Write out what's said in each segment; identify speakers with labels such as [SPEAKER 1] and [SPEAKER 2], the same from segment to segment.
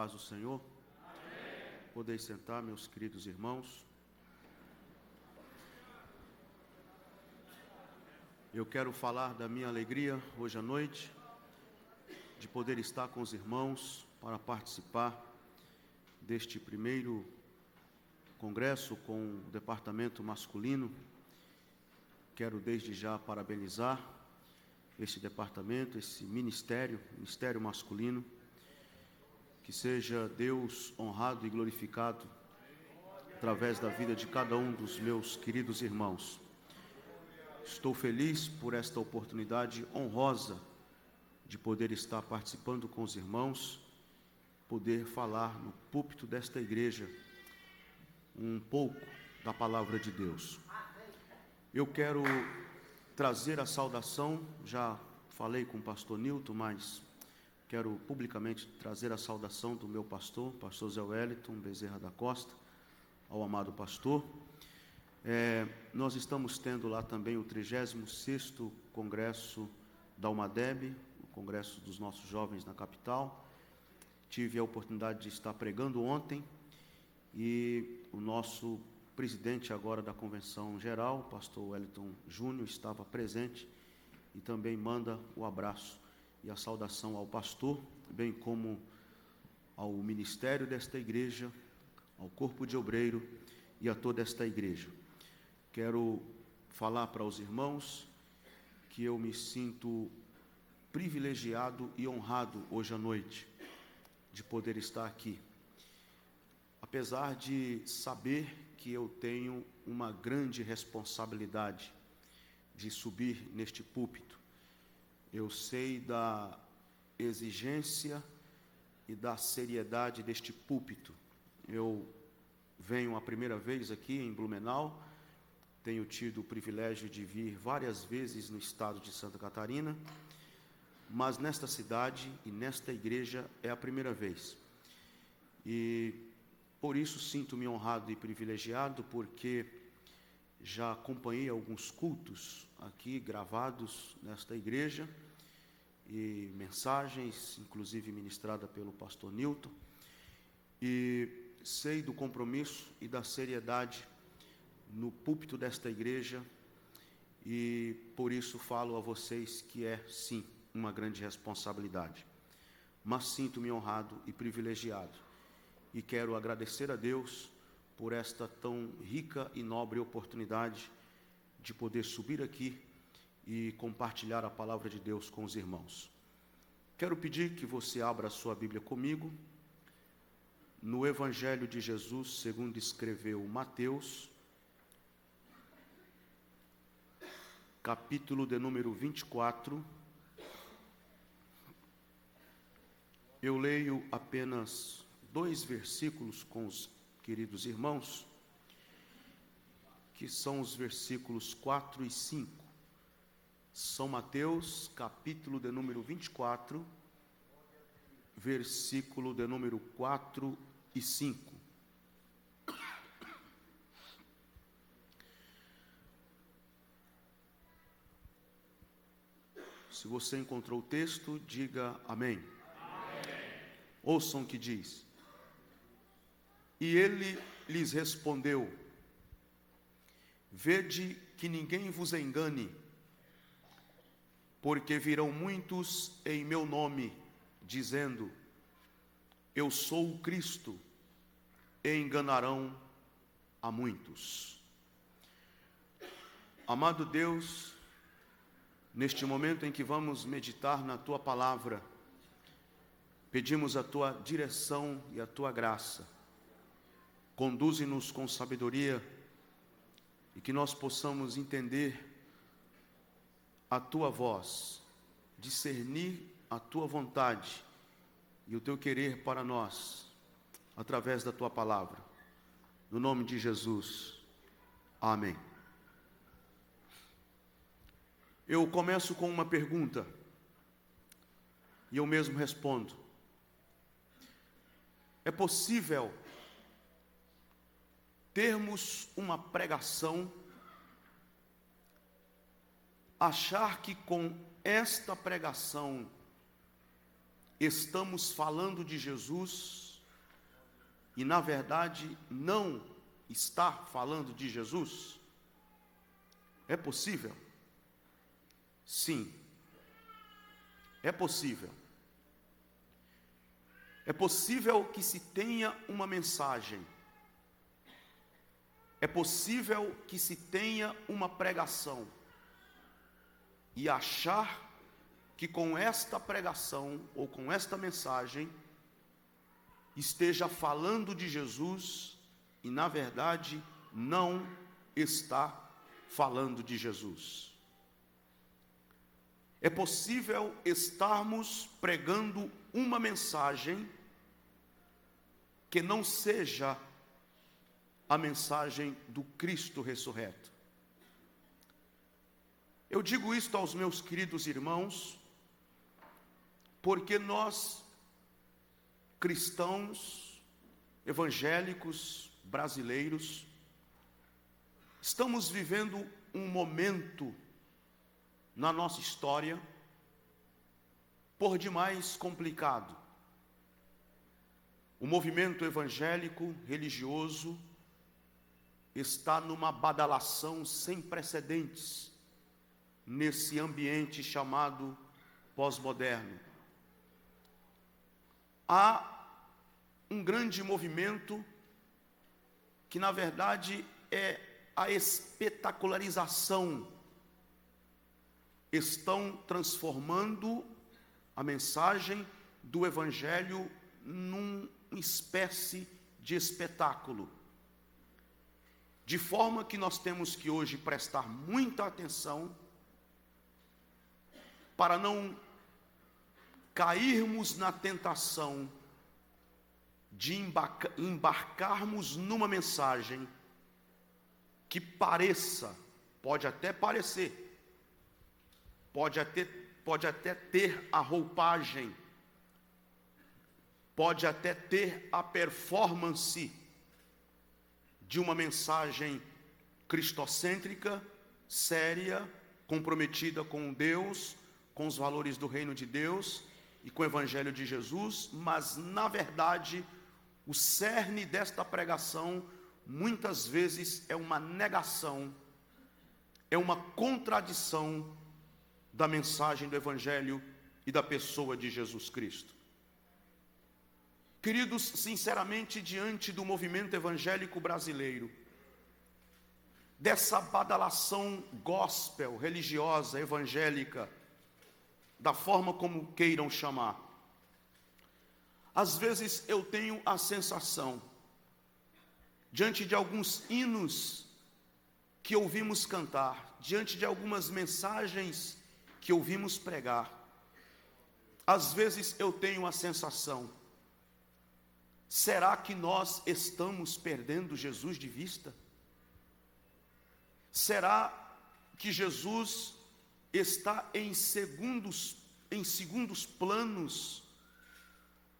[SPEAKER 1] paz do Senhor. Amém. Podeis sentar, meus queridos irmãos. Eu quero falar da minha alegria hoje à noite, de poder estar com os irmãos para participar deste primeiro congresso com o departamento masculino. Quero desde já parabenizar este departamento, esse ministério masculino. Que seja Deus honrado e glorificado através da vida de cada um dos meus queridos irmãos. Estou feliz por esta oportunidade honrosa de poder estar participando com os irmãos, poder falar no púlpito desta igreja um pouco da palavra de Deus. Eu quero trazer a saudação, já falei com o pastor Nilton, mas quero publicamente trazer a saudação do meu pastor Zé Wellington Bezerra da Costa, ao amado pastor. Nós estamos tendo lá também o 36º Congresso da UMADEB, o Congresso dos nossos jovens na capital. Tive a oportunidade de estar pregando ontem e o nosso presidente agora da Convenção Geral, o pastor Wellington Júnior, estava presente e também manda o abraço e a saudação ao pastor, bem como ao ministério desta igreja, ao corpo de obreiro e a toda esta igreja. Quero falar para os irmãos que eu me sinto privilegiado e honrado hoje à noite de poder estar aqui. Apesar de saber que eu tenho uma grande responsabilidade de subir neste púlpito, eu sei da exigência e da seriedade deste púlpito. Eu venho a primeira vez aqui em Blumenau, tenho tido o privilégio de vir várias vezes no estado de Santa Catarina, mas nesta cidade e nesta igreja é a primeira vez. E por isso sinto-me honrado e privilegiado, porque já acompanhei alguns cultos aqui gravados nesta igreja e mensagens, inclusive ministrada pelo pastor Nilton, e sei do compromisso e da seriedade no púlpito desta igreja, e por isso falo a vocês que é sim uma grande responsabilidade, mas sinto-me honrado e privilegiado e quero agradecer a Deus por esta tão rica e nobre oportunidade de poder subir aqui e compartilhar a palavra de Deus com os irmãos. Quero pedir que você abra a sua Bíblia comigo no Evangelho de Jesus, segundo escreveu Mateus, capítulo de número 24. Eu leio apenas 2 versículos com os queridos irmãos, que são os versículos 4 e 5. São Mateus, capítulo de número 24, versículo de número 4 e 5. Se você encontrou o texto, diga amém. Amém. Ouçam o que diz. E ele lhes respondeu: vede que ninguém vos engane, porque virão muitos em meu nome, dizendo, eu sou o Cristo, e enganarão a muitos. Amado Deus, neste momento em que vamos meditar na Tua palavra, pedimos a Tua direção e a Tua graça. Conduze-nos com sabedoria e que nós possamos entender a Tua voz, discernir a Tua vontade e o Teu querer para nós, através da Tua palavra. No nome de Jesus. Amém. Eu começo com uma pergunta e eu mesmo respondo. É possível termos uma pregação, achar que com esta pregação estamos falando de Jesus e na verdade não estar falando de Jesus? É possível? Sim, é possível. É possível que se tenha uma mensagem, é possível que se tenha uma pregação e achar que com esta pregação ou com esta mensagem esteja falando de Jesus e na verdade não está falando de Jesus. É possível estarmos pregando uma mensagem que não seja a mensagem do Cristo ressurreto. Eu digo isto aos meus queridos irmãos, porque nós, cristãos, evangélicos, brasileiros, estamos vivendo um momento na nossa história por demais complicado. O movimento evangélico religioso está numa badalação sem precedentes nesse ambiente chamado pós-moderno. Há um grande movimento que na verdade é a espetacularização. Estão transformando a mensagem do Evangelho numa espécie de espetáculo. De forma que nós temos que hoje prestar muita atenção para não cairmos na tentação de embarcarmos numa mensagem que pareça, pode até parecer, pode até ter a roupagem, pode até ter a performance de uma mensagem cristocêntrica, séria, comprometida com Deus, com os valores do reino de Deus e com o Evangelho de Jesus, mas na verdade o cerne desta pregação muitas vezes é uma negação, é uma contradição da mensagem do Evangelho e da pessoa de Jesus Cristo. Queridos, sinceramente, diante do movimento evangélico brasileiro, dessa badalação gospel, religiosa, evangélica, da forma como queiram chamar, às vezes eu tenho a sensação, diante de alguns hinos que ouvimos cantar, diante de algumas mensagens que ouvimos pregar, às vezes eu tenho a sensação, será que nós estamos perdendo Jesus de vista? Será que Jesus está em segundos planos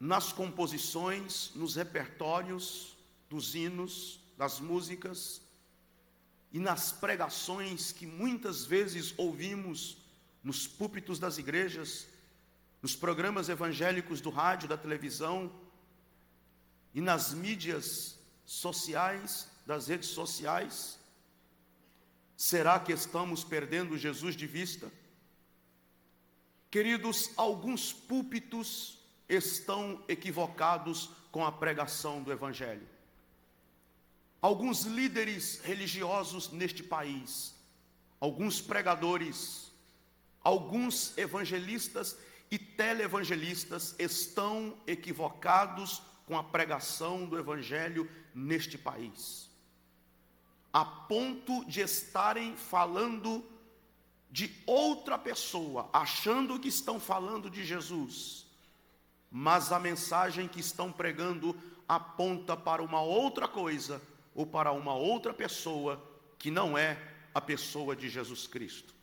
[SPEAKER 1] nas composições, nos repertórios dos hinos, das músicas e nas pregações que muitas vezes ouvimos nos púlpitos das igrejas, nos programas evangélicos do rádio, da televisão e nas mídias sociais, das redes sociais? Será que estamos perdendo Jesus de vista? Queridos, alguns púlpitos estão equivocados com a pregação do Evangelho. Alguns líderes religiosos neste país, alguns pregadores, alguns evangelistas e televangelistas estão equivocados com a pregação do Evangelho neste país, a ponto de estarem falando de outra pessoa, achando que estão falando de Jesus, mas a mensagem que estão pregando aponta para uma outra coisa, ou para uma outra pessoa, que não é a pessoa de Jesus Cristo.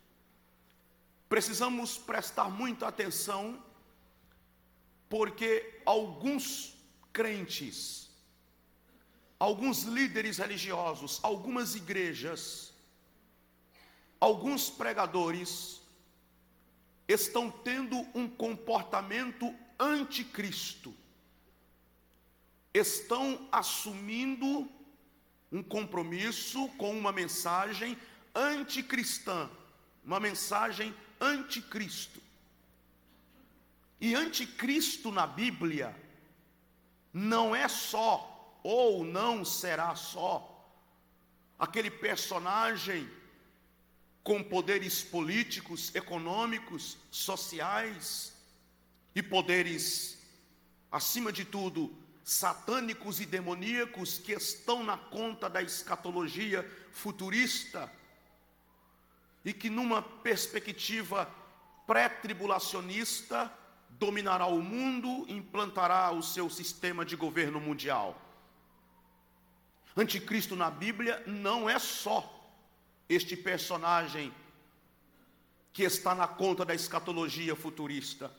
[SPEAKER 1] Precisamos prestar muita atenção, porque alguns crentes, alguns líderes religiosos, algumas igrejas, alguns pregadores estão tendo um comportamento anticristo, estão assumindo um compromisso com uma mensagem anticristã, uma mensagem anticristo. E anticristo na Bíblia não é só, ou não será só, aquele personagem com poderes políticos, econômicos, sociais e poderes, acima de tudo, satânicos e demoníacos que estão na conta da escatologia futurista e que numa perspectiva pré-tribulacionista dominará o mundo, implantará o seu sistema de governo mundial. Anticristo na Bíblia não é só este personagem que está na conta da escatologia futurista.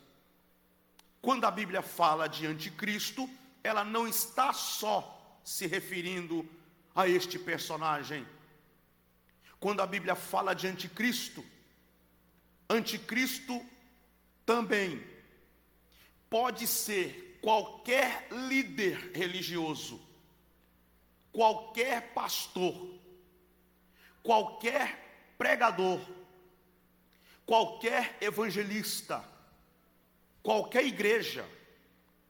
[SPEAKER 1] Quando a Bíblia fala de anticristo, ela não está só se referindo a este personagem. Quando a Bíblia fala de anticristo, anticristo também pode ser qualquer líder religioso, qualquer pastor, qualquer pregador, qualquer evangelista, qualquer igreja,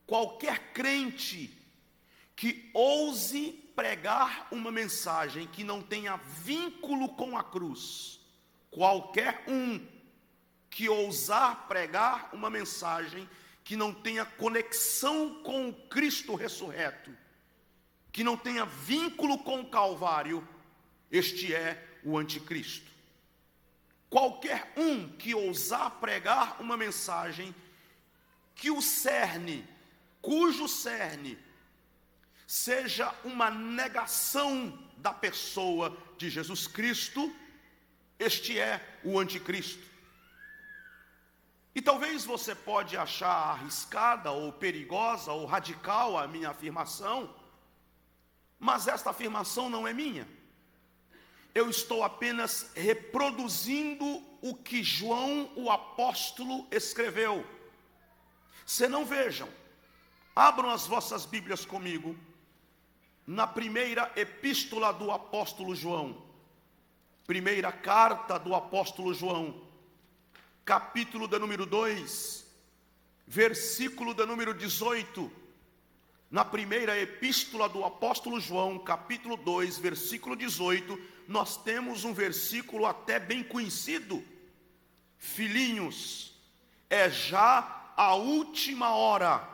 [SPEAKER 1] qualquer crente que ouse pregar uma mensagem que não tenha vínculo com a cruz, qualquer um que ousar pregar uma mensagem que não tenha conexão com o Cristo ressurreto, que não tenha vínculo com o Calvário, este é o anticristo. Qualquer um que ousar pregar uma mensagem que o cerne, cujo cerne seja uma negação da pessoa de Jesus Cristo, este é o anticristo. E talvez você pode achar arriscada ou perigosa ou radical a minha afirmação, mas esta afirmação não é minha. Eu estou apenas reproduzindo o que João, o apóstolo, escreveu. Se não vejam, abram as vossas Bíblias comigo, na primeira epístola do apóstolo João, primeira carta do apóstolo João, capítulo de número 2, versículo de número 18, na primeira epístola do apóstolo João, capítulo 2, versículo 18, nós temos um versículo até bem conhecido: filhinhos, é já a última hora,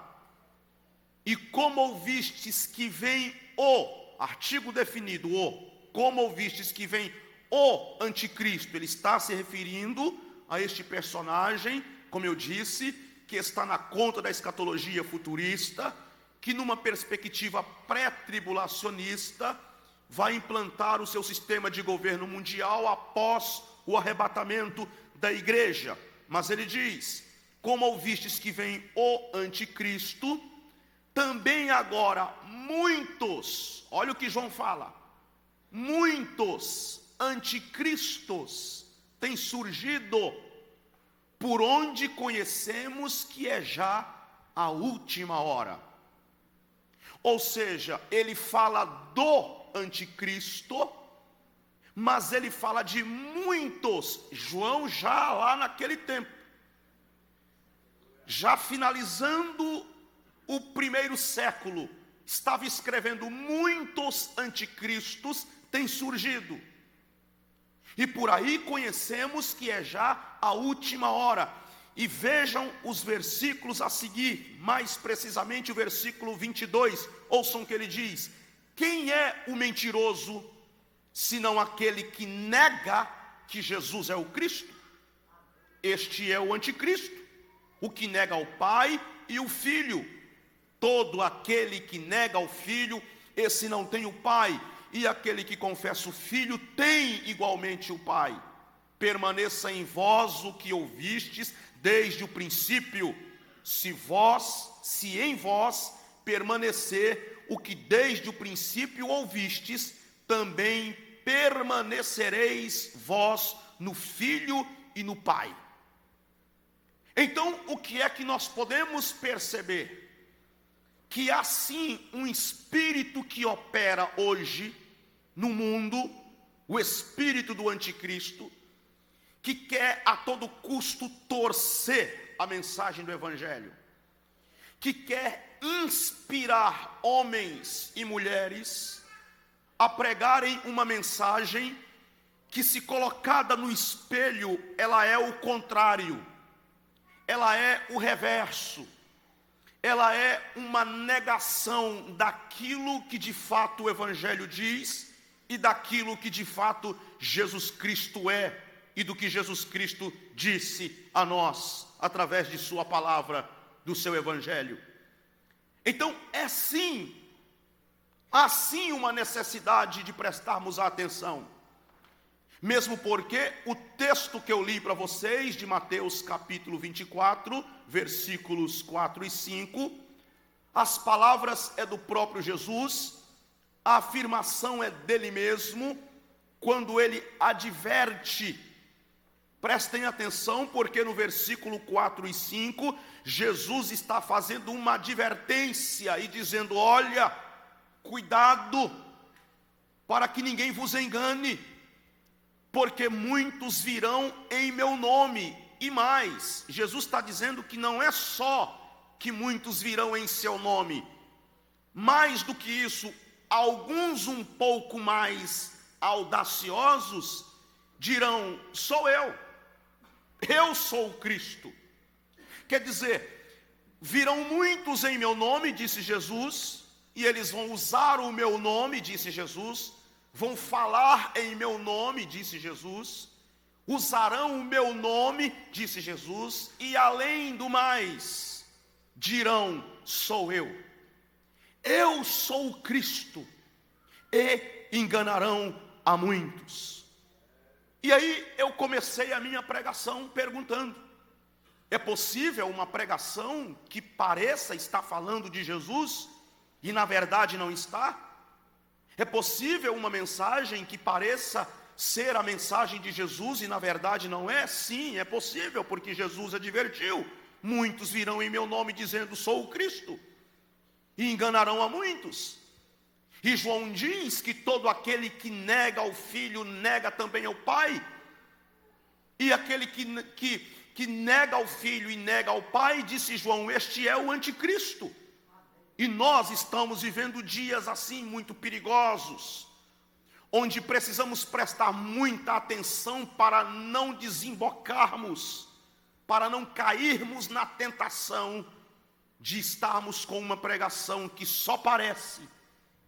[SPEAKER 1] e como ouvistes que vem o, artigo definido, como ouvistes que vem o anticristo, ele está se referindo a este personagem, como eu disse, que está na conta da escatologia futurista, que numa perspectiva pré-tribulacionista vai implantar o seu sistema de governo mundial após o arrebatamento da igreja. Mas ele diz: como ouvistes que vem o anticristo, também agora muitos, olha o que João fala, muitos anticristos têm surgido, por onde conhecemos que é já a última hora. Ou seja, ele fala do anticristo, mas ele fala de muitos. João já lá naquele tempo, já finalizando o primeiro século, estava escrevendo: muitos anticristos têm surgido. E por aí conhecemos que é já a última hora. E vejam os versículos a seguir, mais precisamente o versículo 22. Ouçam o que ele diz: quem é o mentiroso, senão aquele que nega que Jesus é o Cristo? Este é o anticristo, o que nega o Pai e o Filho. Todo aquele que nega o Filho, esse não tem o Pai, e aquele que confessa o Filho tem igualmente o Pai. Permaneça em vós o que ouvistes desde o princípio. Se em vós permanecer o que desde o princípio ouvistes, também permanecereis vós no Filho e no Pai. Então, o que é que nós podemos perceber? que há sim um espírito que opera hoje no mundo, o espírito do anticristo, que quer a todo custo torcer a mensagem do evangelho, que quer inspirar homens e mulheres a pregarem uma mensagem que, se colocada no espelho, ela é o contrário, ela é o reverso, ela é uma negação daquilo que de fato o evangelho diz e daquilo que de fato Jesus Cristo é e do que Jesus Cristo disse a nós através de sua palavra, do seu evangelho. Então é sim, há sim uma necessidade de prestarmos atenção, mesmo porque o texto que eu li para vocês, de Mateus capítulo 24, versículos 4 e 5, as palavras é do próprio Jesus, a afirmação é dele mesmo, quando ele adverte. Prestem atenção, porque no versículo 4 e 5, Jesus está fazendo uma advertência e dizendo: olha, cuidado, para que ninguém vos engane, porque muitos virão em meu nome. E mais, Jesus está dizendo que não é só que muitos virão em seu nome, mais do que isso, alguns um pouco mais audaciosos dirão: sou eu sou o Cristo. Quer dizer, virão muitos em meu nome, disse Jesus, e eles vão usar o meu nome, disse Jesus, vão falar em meu nome, disse Jesus, usarão o meu nome, disse Jesus, e além do mais, dirão: sou eu sou o Cristo, e enganarão a muitos. E aí eu comecei a minha pregação perguntando: é possível uma pregação que pareça estar falando de Jesus e na verdade não está? É possível uma mensagem que pareça ser a mensagem de Jesus e na verdade não é? Sim, é possível, porque Jesus advertiu: muitos virão em meu nome dizendo: sou o Cristo, e enganarão a muitos. E João diz que todo aquele que nega ao Filho nega também ao Pai. E aquele que nega ao Filho e nega ao Pai, disse João, este é o anticristo. E nós estamos vivendo dias assim muito perigosos, onde precisamos prestar muita atenção para não desembocarmos, para não cairmos na tentação de estarmos com uma pregação que só parece,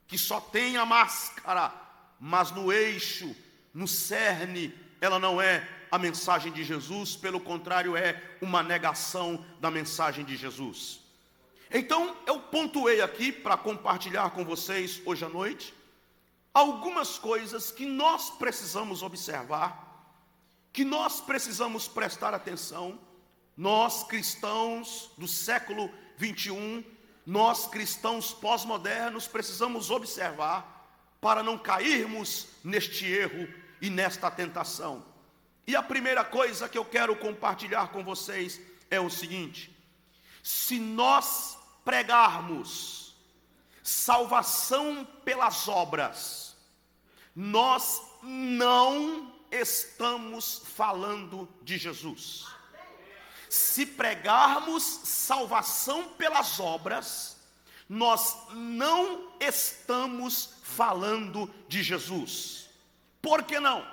[SPEAKER 1] que só tem a máscara, mas no eixo, no cerne, ela não é a mensagem de Jesus, pelo contrário, é uma negação da mensagem de Jesus. Então, eu pontuei aqui para compartilhar com vocês hoje à noite algumas coisas que nós precisamos observar, que nós precisamos prestar atenção, nós cristãos do século 21, nós cristãos pós-modernos precisamos observar para não cairmos neste erro e nesta tentação. E a primeira coisa que eu quero compartilhar com vocês é o seguinte: se nós pregarmos salvação pelas obras, nós não estamos falando de Jesus. Se pregarmos salvação pelas obras, nós não estamos falando de Jesus. Por que não?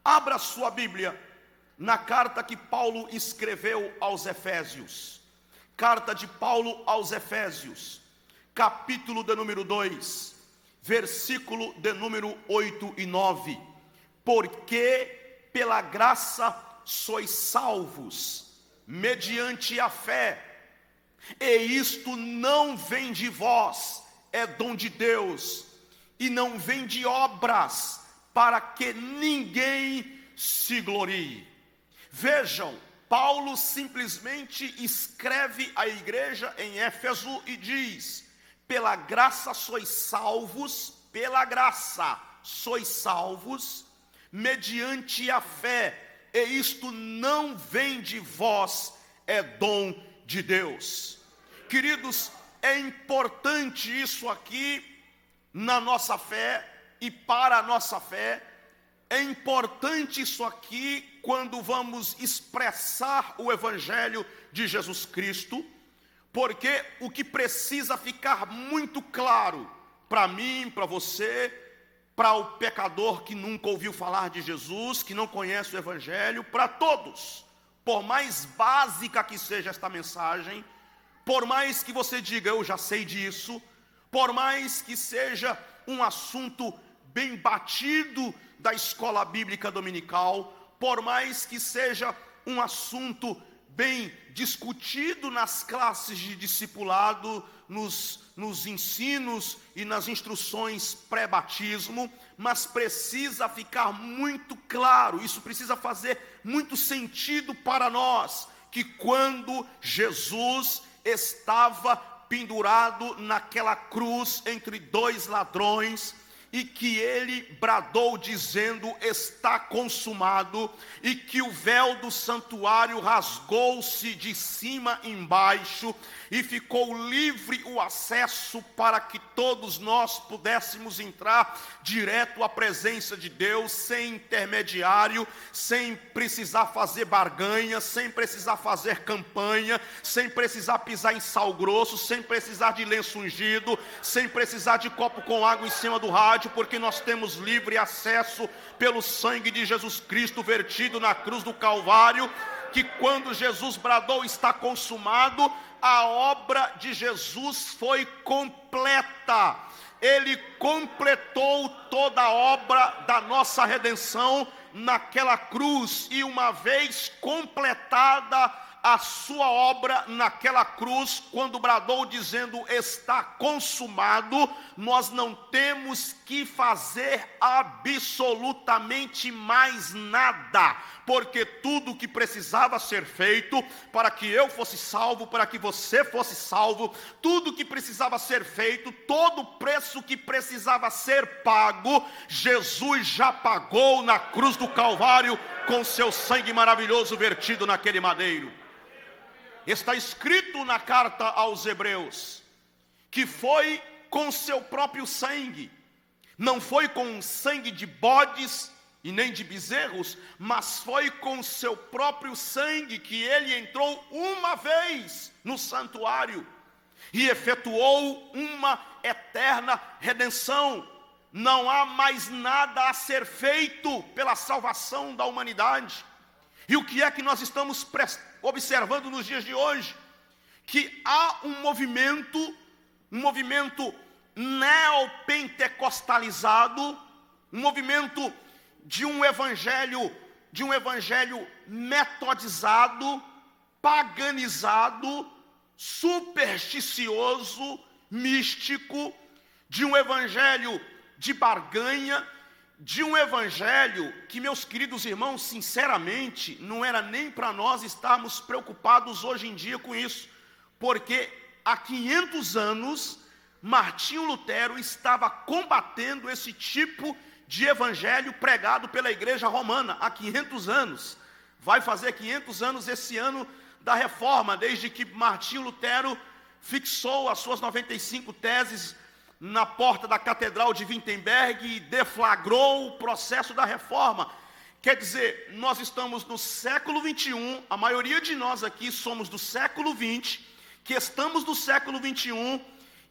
[SPEAKER 1] Abra sua Bíblia na carta que Paulo escreveu aos Efésios. Carta de Paulo aos Efésios, capítulo de número 2, versículo de número 8 e 9. Porque pela graça sois salvos, mediante a fé, e isto não vem de vós, é dom de Deus, e não vem de obras, para que ninguém se glorie. Vejam, Paulo simplesmente escreve à igreja em Éfeso e diz: pela graça sois salvos, pela graça sois salvos, mediante a fé, e isto não vem de vós, é dom de Deus. Queridos, é importante isso aqui na nossa fé e para a nossa fé. É importante isso aqui quando vamos expressar o Evangelho de Jesus Cristo, porque o que precisa ficar muito claro para mim, para você, para o pecador que nunca ouviu falar de Jesus, que não conhece o Evangelho, para todos, por mais básica que seja esta mensagem, por mais que você diga, eu já sei disso, por mais que seja um assunto bem batido da escola bíblica dominical, por mais que seja um assunto bem discutido nas classes de discipulado, nos ensinos e nas instruções pré-batismo, mas precisa ficar muito claro, isso precisa fazer muito sentido para nós, que quando Jesus estava pendurado naquela cruz entre dois ladrões, e que ele bradou dizendo, está consumado, e que o véu do santuário rasgou-se de cima embaixo, e ficou livre o acesso para que todos nós pudéssemos entrar direto à presença de Deus, sem intermediário, sem precisar fazer barganha, sem precisar fazer campanha, sem precisar pisar em sal grosso, sem precisar de lenço ungido, sem precisar de copo com água em cima do rádio, porque nós temos livre acesso pelo sangue de Jesus Cristo vertido na cruz do Calvário, que quando Jesus bradou está consumado, a obra de Jesus foi completa. Ele completou toda a obra da nossa redenção naquela cruz, e uma vez completada a sua obra naquela cruz, quando bradou dizendo, está consumado, nós não temos que fazer absolutamente mais nada, porque tudo que precisava ser feito para que eu fosse salvo, para que você fosse salvo, tudo que precisava ser feito, todo o preço que precisava ser pago, Jesus já pagou na cruz do Calvário, com seu sangue maravilhoso vertido naquele madeiro. Está escrito na carta aos Hebreus, que foi com seu próprio sangue, não foi com sangue de bodes e nem de bezerros, mas foi com seu próprio sangue que ele entrou uma vez no santuário e efetuou uma eterna redenção. Não há mais nada a ser feito pela salvação da humanidade. E o que é que nós estamos observando nos dias de hoje? Que há um movimento neopentecostalizado, um movimento de um evangelho metodizado, paganizado, supersticioso, místico, de um evangelho de barganha, de um evangelho que, meus queridos irmãos, sinceramente, não era nem para nós estarmos preocupados hoje em dia com isso, porque há 500 anos, Martinho Lutero estava combatendo esse tipo de evangelho pregado pela igreja romana, há 500 anos, vai fazer 500 anos esse ano da reforma, desde que Martinho Lutero fixou as suas 95 teses na porta da Catedral de Wittenberg e deflagrou o processo da reforma. Quer dizer, nós estamos no século 21, a maioria de nós aqui somos do século 20, que estamos no século 21,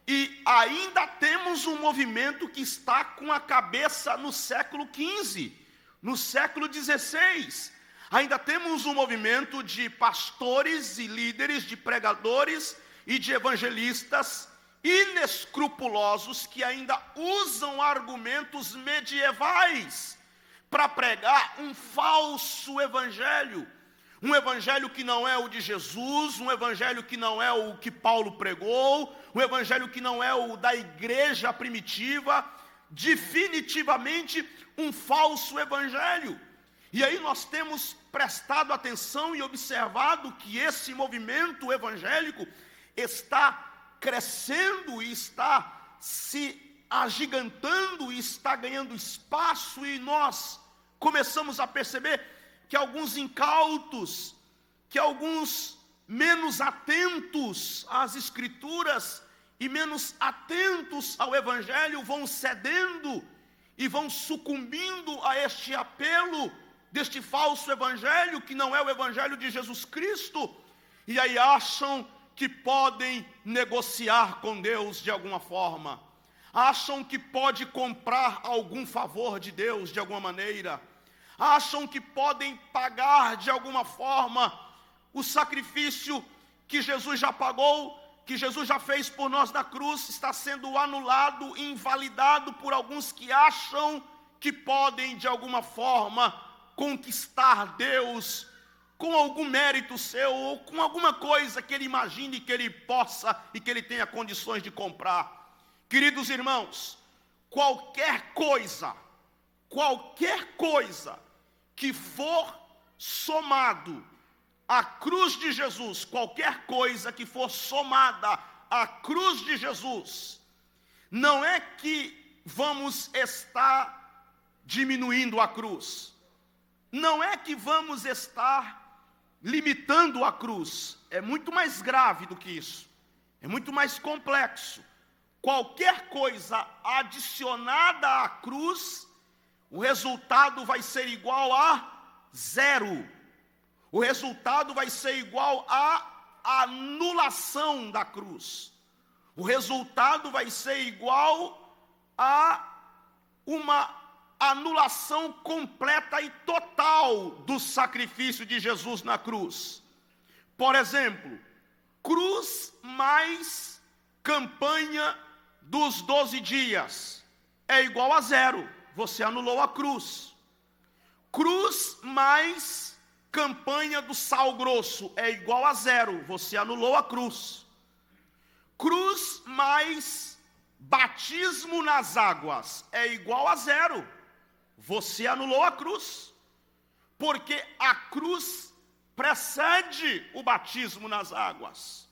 [SPEAKER 1] e ainda temos um movimento que está com a cabeça no século 15, no século 16. Ainda temos um movimento de pastores e líderes, de pregadores e de evangelistas inescrupulosos que ainda usam argumentos medievais para pregar um falso evangelho, um evangelho que não é o de Jesus, um evangelho que não é o que Paulo pregou, um evangelho que não é o da igreja primitiva, definitivamente um falso evangelho. E aí nós temos prestado atenção e observado que esse movimento evangélico está crescendo e está se agigantando e está ganhando espaço, e nós começamos a perceber que alguns incautos, que alguns menos atentos às escrituras e menos atentos ao Evangelho vão cedendo e vão sucumbindo a este apelo deste falso Evangelho, que não é o Evangelho de Jesus Cristo, e aí acham que podem negociar com Deus de alguma forma, acham que pode comprar algum favor de Deus de alguma maneira, acham que podem pagar de alguma forma o sacrifício que Jesus já pagou, que Jesus já fez por nós na cruz, está sendo anulado, invalidado por alguns que acham que podem de alguma forma conquistar Deus com algum mérito seu, ou com alguma coisa que ele imagine que ele possa e que ele tenha condições de comprar. Queridos irmãos, qualquer coisa que for somado à cruz de Jesus, qualquer coisa que for somada à cruz de Jesus, não é que vamos estar diminuindo a cruz, não é que vamos estar limitando a cruz, é muito mais grave do que isso, é muito mais complexo. Qualquer coisa adicionada à cruz, o resultado vai ser igual a zero. O resultado vai ser igual à anulação da cruz. O resultado vai ser igual a uma anulação completa e total do sacrifício de Jesus na cruz. Por exemplo, cruz mais campanha dos 12 dias é igual a zero. Você anulou a cruz. Cruz mais campanha do sal grosso é igual a zero. Você anulou a cruz. Cruz mais batismo nas águas é igual a zero. Você anulou a cruz. Porque a cruz precede o batismo nas águas.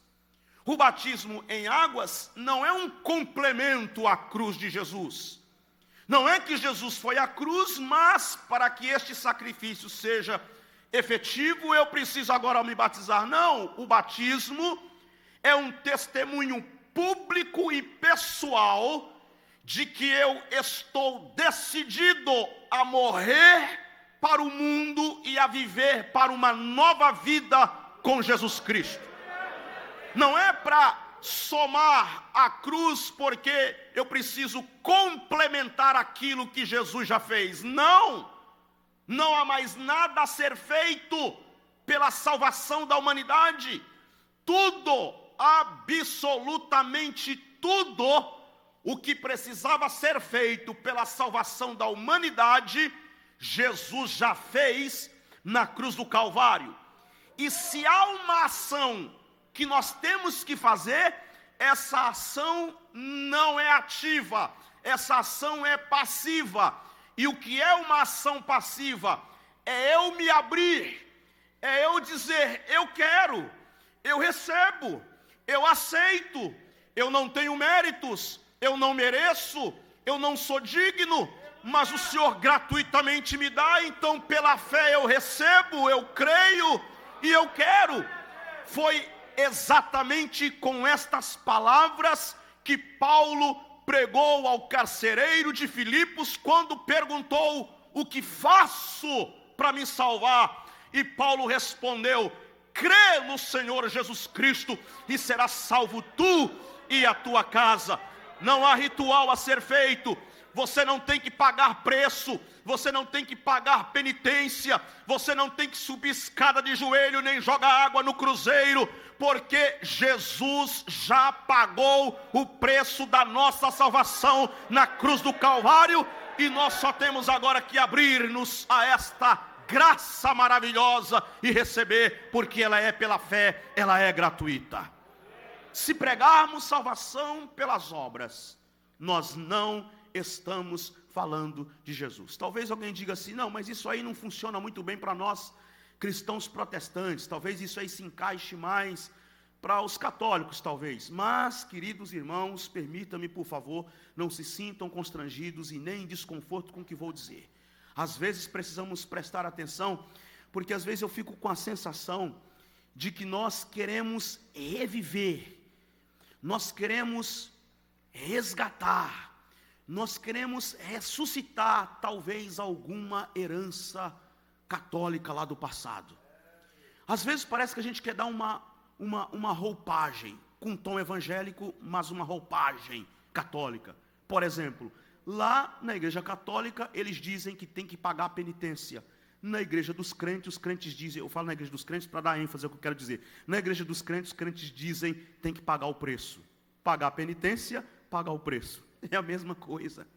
[SPEAKER 1] O batismo em águas não é um complemento à cruz de Jesus. Não é que Jesus foi à cruz, mas para que este sacrifício seja efetivo, eu preciso agora me batizar. Não, o batismo é um testemunho público e pessoal de que eu estou decidido a morrer para o mundo e a viver para uma nova vida com Jesus Cristo. Não é para somar a cruz porque eu preciso complementar aquilo que Jesus já fez. Não! Não há mais nada a ser feito pela salvação da humanidade. Tudo, absolutamente tudo, o que precisava ser feito pela salvação da humanidade, Jesus já fez na cruz do Calvário. E se há uma ação que nós temos que fazer, essa ação não é ativa, essa ação é passiva. E o que é uma ação passiva? É eu me abrir, é eu dizer, eu quero, eu recebo, eu aceito, eu não tenho méritos, eu não mereço, eu não sou digno, mas o Senhor gratuitamente me dá, então pela fé eu recebo, eu creio e eu quero. Foi exatamente com estas palavras que Paulo pregou ao carcereiro de Filipos quando perguntou: o que faço para me salvar? E Paulo respondeu: crê no Senhor Jesus Cristo e serás salvo tu e a tua casa. Não há ritual a ser feito, você não tem que pagar preço, você não tem que pagar penitência, você não tem que subir escada de joelho, nem jogar água no cruzeiro, porque Jesus já pagou o preço da nossa salvação na cruz do Calvário, e nós só temos agora que abrir-nos a esta graça maravilhosa e receber, porque ela é pela fé, ela é gratuita. Se pregarmos salvação pelas obras, nós não estamos falando de Jesus. Talvez alguém diga assim: não, mas isso aí não funciona muito bem para nós cristãos protestantes, talvez isso aí se encaixe mais para os católicos, talvez. Mas, queridos irmãos, permita-me, por favor, não se sintam constrangidos e nem em desconforto com o que vou dizer. Às vezes precisamos prestar atenção, porque às vezes eu fico com a sensação de que nós queremos reviver, nós queremos resgatar, nós queremos ressuscitar talvez alguma herança católica lá do passado. Às vezes parece que a gente quer dar uma roupagem, com um tom evangélico, mas uma roupagem católica. Por exemplo, lá na igreja católica, eles dizem que tem que pagar a penitência. Na igreja dos crentes, os crentes dizem, eu falo na igreja dos crentes para dar ênfase ao que eu quero dizer. Na igreja dos crentes, os crentes dizem tem que pagar o preço. Pagar a penitência, pagar o preço. É a mesma coisa.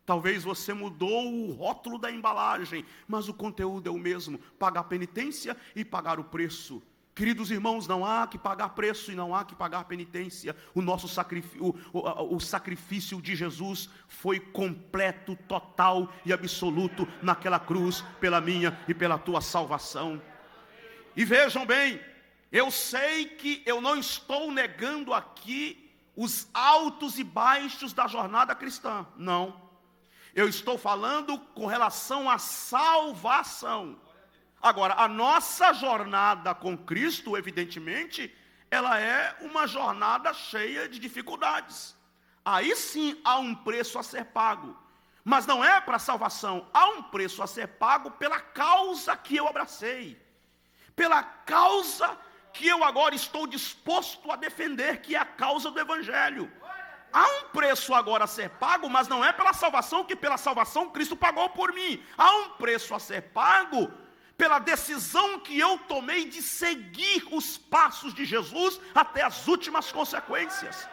[SPEAKER 1] Talvez você mudou o rótulo da embalagem, mas o conteúdo é o mesmo. Pagar a penitência e pagar o preço. Queridos irmãos, não há que pagar preço e não há que pagar penitência. O nosso o sacrifício de Jesus foi completo, total e absoluto naquela cruz, pela minha e pela tua salvação. E vejam bem, eu sei que eu não estou negando aqui os altos e baixos da jornada cristã. Não. Eu estou falando com relação à salvação. Agora, a nossa jornada com Cristo, evidentemente, ela é uma jornada cheia de dificuldades. Aí sim há um preço a ser pago. Mas não é para a salvação, há um preço a ser pago pela causa que eu abracei. Pela causa que eu agora estou disposto a defender, que é a causa do Evangelho. Há um preço agora a ser pago, mas não é pela salvação, que pela salvação Cristo pagou por mim. Há um preço a ser pago pela decisão que eu tomei de seguir os passos de Jesus até as últimas consequências.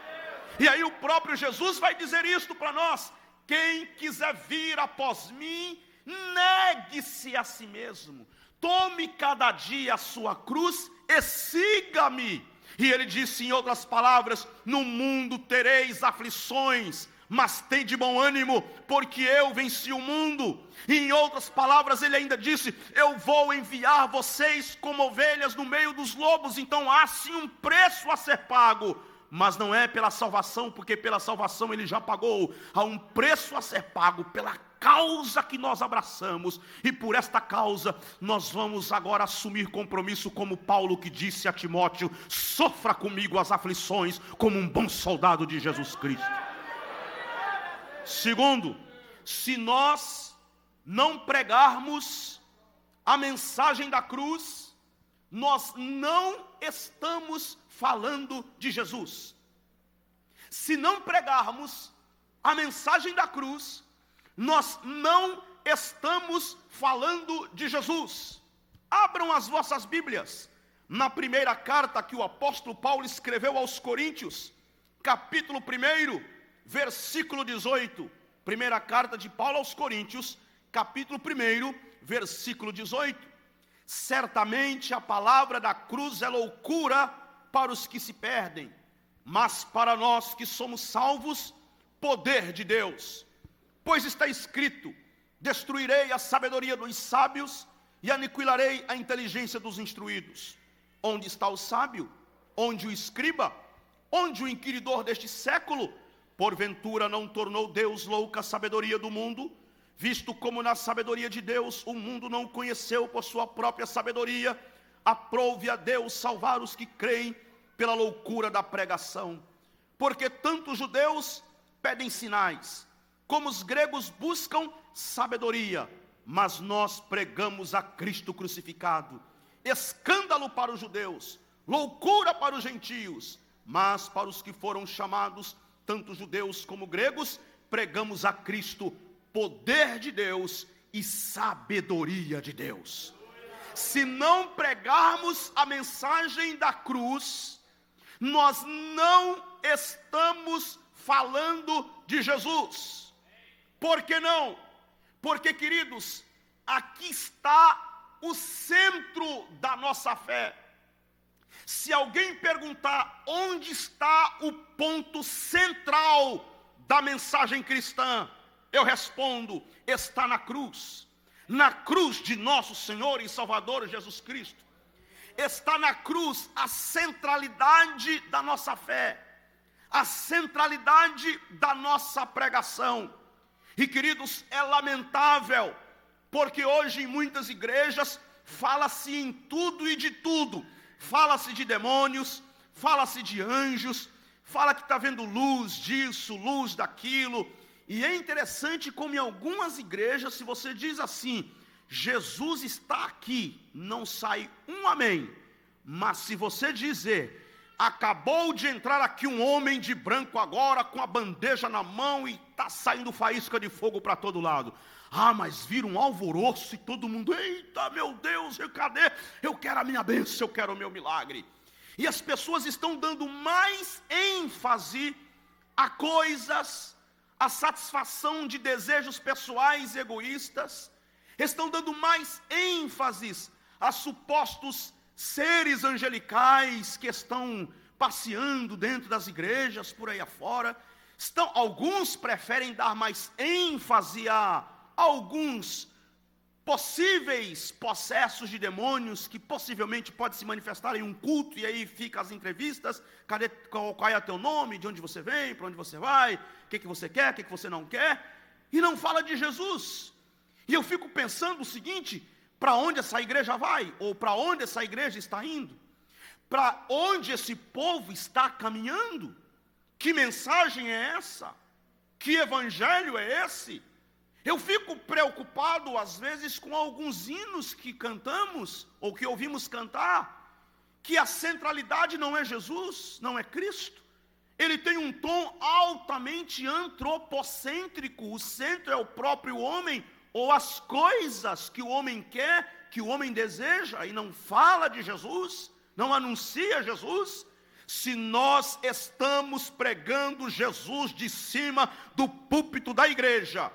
[SPEAKER 1] E aí o próprio Jesus vai dizer isto para nós: quem quiser vir após mim, negue-se a si mesmo, tome cada dia a sua cruz e siga-me. E ele disse em outras palavras: no mundo tereis aflições, mas tende bom ânimo, porque eu venci o mundo. E em outras palavras ele ainda disse: eu vou enviar vocês como ovelhas no meio dos lobos. Então há sim um preço a ser pago, mas não é pela salvação, porque pela salvação ele já pagou. Há um preço a ser pago pela causa que nós abraçamos, e por esta causa nós vamos agora assumir compromisso, como Paulo que disse a Timóteo: sofra comigo as aflições como um bom soldado de Jesus Cristo. Segundo, se nós não pregarmos a mensagem da cruz, nós não estamos falando de Jesus. Se não pregarmos a mensagem da cruz, nós não estamos falando de Jesus. Abram as vossas Bíblias na primeira carta que o apóstolo Paulo escreveu aos Coríntios, capítulo 1, versículo 18. Primeira carta de Paulo aos Coríntios, capítulo 1, versículo 18. Certamente a palavra da cruz é loucura para os que se perdem, mas para nós que somos salvos, poder de Deus. Pois está escrito: destruirei a sabedoria dos sábios e aniquilarei a inteligência dos instruídos. Onde está o sábio? Onde o escriba? Onde o inquiridor deste século? Porventura não tornou Deus louca a sabedoria do mundo? Visto como na sabedoria de Deus o mundo não o conheceu por sua própria sabedoria, aprove a Deus salvar os que creem pela loucura da pregação. Porque tanto os judeus pedem sinais, como os gregos buscam sabedoria, mas nós pregamos a Cristo crucificado, escândalo para os judeus, loucura para os gentios, mas para os que foram chamados, tanto judeus como gregos, pregamos a Cristo, poder de Deus e sabedoria de Deus. Se não pregarmos a mensagem da cruz, nós não estamos falando de Jesus. Por que não? Porque, queridos, aqui está o centro da nossa fé. Se alguém perguntar onde está o ponto central da mensagem cristã, eu respondo: está na cruz de nosso Senhor e Salvador Jesus Cristo. Está na cruz a centralidade da nossa fé, a centralidade da nossa pregação. E, queridos, é lamentável, porque hoje em muitas igrejas fala-se em tudo e de tudo. Fala-se de demônios, fala-se de anjos, fala que está vendo luz disso, luz daquilo. E é interessante como em algumas igrejas, se você diz assim, Jesus está aqui, não sai um amém. Mas se você dizer, acabou de entrar aqui um homem de branco agora, com a bandeja na mão e está saindo faísca de fogo para todo lado. Mas vira um alvoroço e todo mundo, eita meu Deus, cadê? Eu quero a minha bênção, eu quero o meu milagre. E as pessoas estão dando mais ênfase a coisas, a satisfação de desejos pessoais egoístas, estão dando mais ênfase a supostos seres angelicais que estão passeando dentro das igrejas, por aí afora. Alguns preferem dar mais ênfase a alguns possíveis possessos de demônios que possivelmente pode se manifestar em um culto, e aí fica as entrevistas, qual é o teu nome, de onde você vem, para onde você vai, o que você quer, o que você não quer, e não fala de Jesus. E eu fico pensando o seguinte, para onde essa igreja vai? Ou para onde essa igreja está indo? Para onde esse povo está caminhando? Que mensagem é essa? Que evangelho é esse? Eu fico preocupado às vezes com alguns hinos que cantamos, ou que ouvimos cantar, que a centralidade não é Jesus, não é Cristo. Ele tem um tom altamente antropocêntrico, o centro é o próprio homem, ou as coisas que o homem quer, que o homem deseja, e não fala de Jesus, não anuncia Jesus. Se nós estamos pregando Jesus de cima do púlpito da igreja,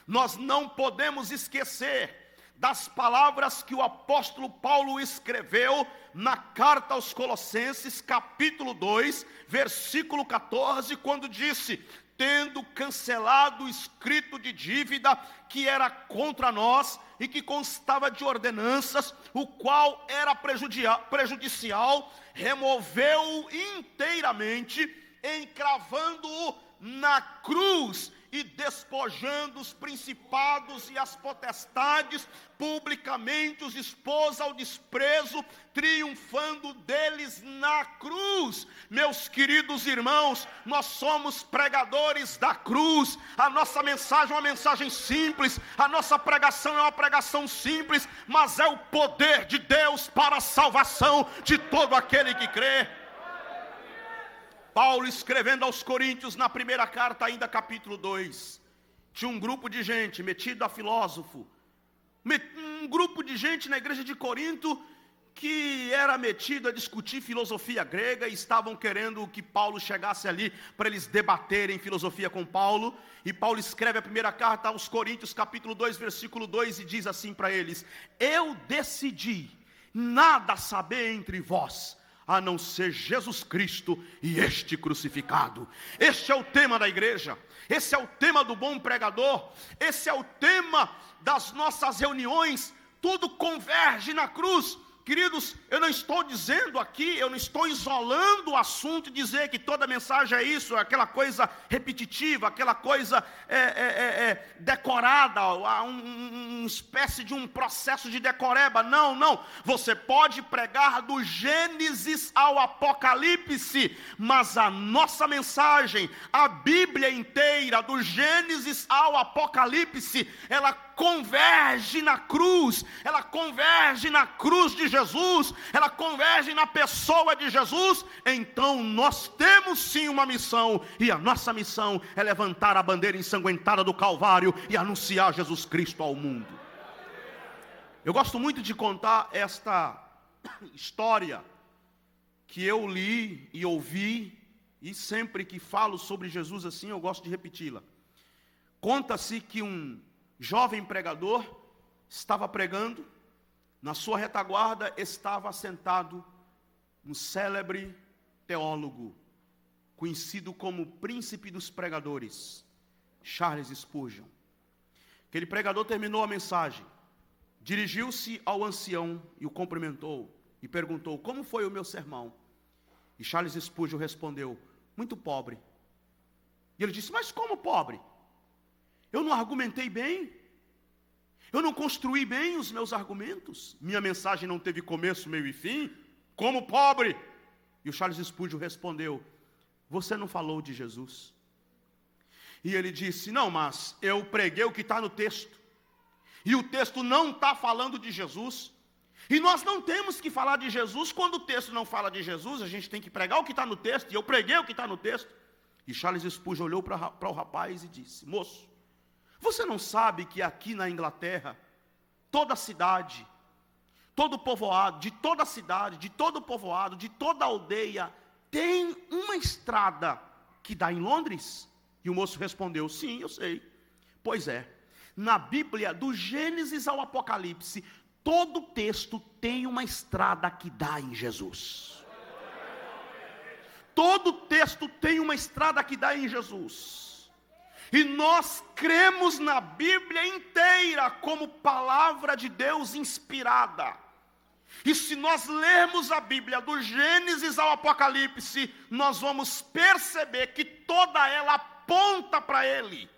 [SPEAKER 1] nós não podemos esquecer das palavras que o apóstolo Paulo escreveu na carta aos Colossenses, capítulo 2, versículo 14, quando disse: tendo cancelado o escrito de dívida que era contra nós e que constava de ordenanças, o qual era prejudicial, removeu-o inteiramente, encravando-o na cruz e despojando os principados e as potestades, publicamente os expôs ao desprezo, triunfando deles na cruz. Meus queridos irmãos, nós somos pregadores da cruz. A nossa mensagem é uma mensagem simples, a nossa pregação é uma pregação simples, mas é o poder de Deus para a salvação de todo aquele que crê. Paulo, escrevendo aos Coríntios, na primeira carta, ainda capítulo 2, tinha um grupo de gente metido a filósofo, um grupo de gente na igreja de Corinto que era metido a discutir filosofia grega, e estavam querendo que Paulo chegasse ali para eles debaterem filosofia com Paulo. E Paulo escreve a primeira carta aos Coríntios, capítulo 2, versículo 2, e diz assim para eles: eu decidi nada saber entre vós, a não ser Jesus Cristo e este crucificado. Este é o tema da igreja, esse é o tema do bom pregador, esse é o tema das nossas reuniões, tudo converge na cruz. Queridos, eu não estou dizendo aqui, eu não estou isolando o assunto e dizer que toda mensagem é isso, é aquela coisa repetitiva, aquela coisa decorada, uma espécie de um processo de decoreba. Não, você pode pregar do Gênesis ao Apocalipse, mas a nossa mensagem, a Bíblia inteira, do Gênesis ao Apocalipse, ela converge na cruz, ela converge na cruz de Jesus, ela converge na pessoa de Jesus. Então nós temos sim uma missão, e a nossa missão é levantar a bandeira ensanguentada do Calvário e anunciar Jesus Cristo ao mundo. Eu gosto muito de contar esta história que eu li e ouvi, e sempre que falo sobre Jesus assim, eu gosto de repeti-la. Conta-se que um jovem pregador estava pregando, na sua retaguarda estava sentado um célebre teólogo, conhecido como príncipe dos pregadores, Charles Spurgeon. Aquele pregador terminou a mensagem, dirigiu-se ao ancião e o cumprimentou e perguntou: como foi o meu sermão? E Charles Spurgeon respondeu: muito pobre. E ele disse: mas como pobre? Eu não argumentei bem, eu não construí bem os meus argumentos, minha mensagem não teve começo, meio e fim, como pobre? E o Charles Spurgeon respondeu: você não falou de Jesus. E ele disse, não, mas eu preguei o que está no texto. E o texto não está falando de Jesus. E nós não temos que falar de Jesus. Quando o texto não fala de Jesus, a gente tem que pregar o que está no texto. E eu preguei o que está no texto. E Charles Spurgeon olhou para o rapaz e disse, moço, você não sabe que aqui na Inglaterra, toda cidade, todo povoado, de toda cidade, de todo povoado, de toda aldeia, tem uma estrada que dá em Londres? E o moço respondeu, sim, eu sei. Pois é, na Bíblia, do Gênesis ao Apocalipse, todo texto tem uma estrada que dá em Jesus. Todo texto tem uma estrada que dá em Jesus. E nós cremos na Bíblia inteira como palavra de Deus inspirada. E se nós lermos a Bíblia do Gênesis ao Apocalipse, nós vamos perceber que toda ela aponta para Ele.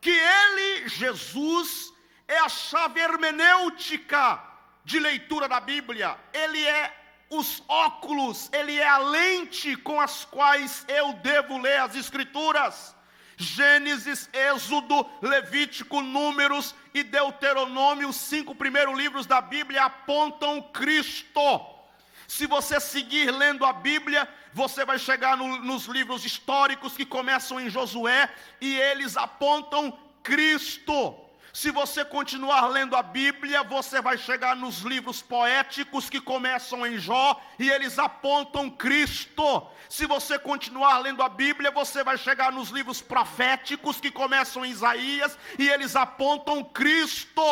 [SPEAKER 1] Que Ele, Jesus, é a chave hermenêutica de leitura da Bíblia. Ele é os óculos, Ele é a lente com as quais eu devo ler as Escrituras. Gênesis, Êxodo, Levítico, Números e Deuteronômio, os 5 primeiros livros da Bíblia apontam Cristo. Se você seguir lendo a Bíblia, você vai chegar nos livros históricos que começam em Josué e eles apontam Cristo. Se você continuar lendo a Bíblia, você vai chegar nos livros poéticos que começam em Jó e eles apontam Cristo. Se você continuar lendo a Bíblia, você vai chegar nos livros proféticos que começam em Isaías e eles apontam Cristo.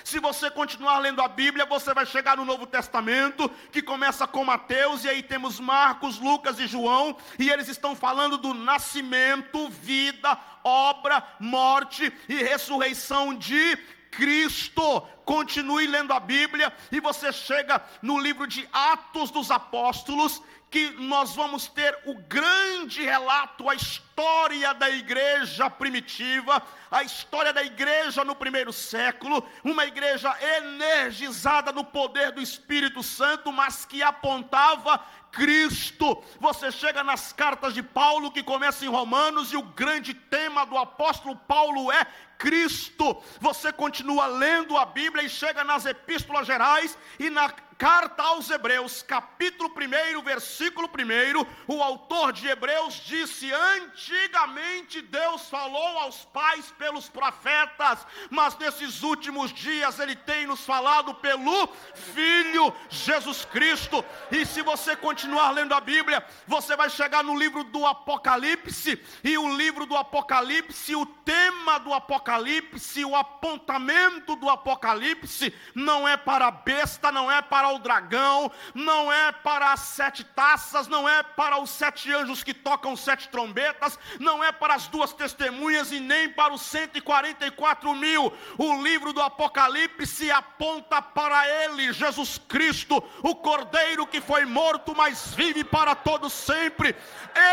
[SPEAKER 1] Se você continuar lendo a Bíblia, você vai chegar no Novo Testamento, que começa com Mateus, e aí temos Marcos, Lucas e João, e eles estão falando do nascimento, vida, obra, morte e ressurreição de Cristo. Continue lendo a Bíblia, e você chega no livro de Atos dos Apóstolos, que nós vamos ter o grande relato, a história da igreja primitiva, a história da igreja no primeiro século, uma igreja energizada no poder do Espírito Santo, mas que apontava Cristo. Você chega nas cartas de Paulo, que começa em Romanos, e o grande tema do apóstolo Paulo é Cristo. Você continua lendo a Bíblia e chega nas epístolas gerais e na carta aos Hebreus, capítulo 1, versículo 1, o autor de Hebreus disse: antigamente Deus falou aos pais pelos profetas, mas nesses últimos dias Ele tem nos falado pelo Filho Jesus Cristo. E se você continuar lendo a Bíblia, você vai chegar no livro do Apocalipse, e o livro do Apocalipse, o tema do Apocalipse, o apontamento do Apocalipse, não é para a besta, não é para o dragão, não é para as 7 taças, não é para os 7 anjos que tocam 7 trombetas, não é para as 2 testemunhas e nem para os 144 mil. O livro do Apocalipse aponta para Ele, Jesus Cristo, o Cordeiro que foi morto, mas vive para todo sempre.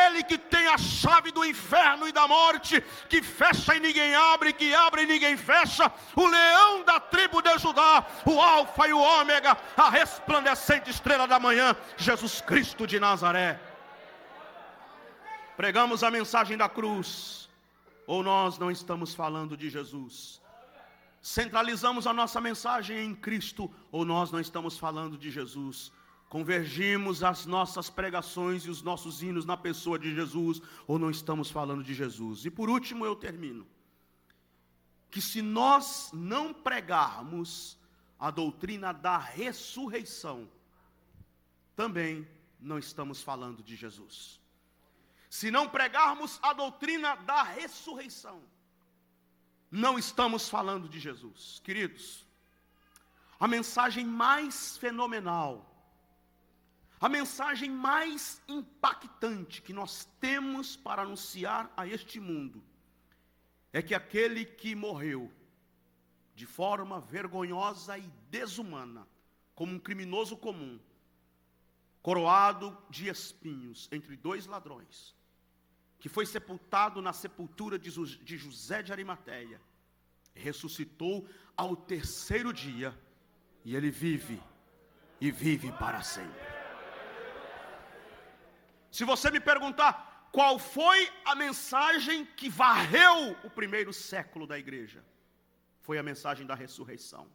[SPEAKER 1] Ele que tem a chave do inferno e da morte, que fecha e ninguém abre, que abre e ninguém fecha, o leão da tribo de Judá, o alfa e o ômega, a resplandecente estrela da manhã, Jesus Cristo de Nazaré. Pregamos a mensagem da cruz, ou nós não estamos falando de Jesus? Centralizamos a nossa mensagem em Cristo, ou nós não estamos falando de Jesus? Convergimos as nossas pregações e os nossos hinos na pessoa de Jesus, ou não estamos falando de Jesus? E por último eu termino, que se nós não pregarmos a doutrina da ressurreição, também não estamos falando de Jesus. Se não pregarmos a doutrina da ressurreição, não estamos falando de Jesus. Queridos, a mensagem mais fenomenal, a mensagem mais impactante que nós temos para anunciar a este mundo, é que aquele que morreu de forma vergonhosa e desumana, como um criminoso comum, coroado de espinhos entre 2 ladrões, que foi sepultado na sepultura de José de Arimateia, ressuscitou ao 3º dia, e ele vive, e vive para sempre. Se você me perguntar, qual foi a mensagem que varreu o primeiro século da igreja? Foi a mensagem da ressurreição.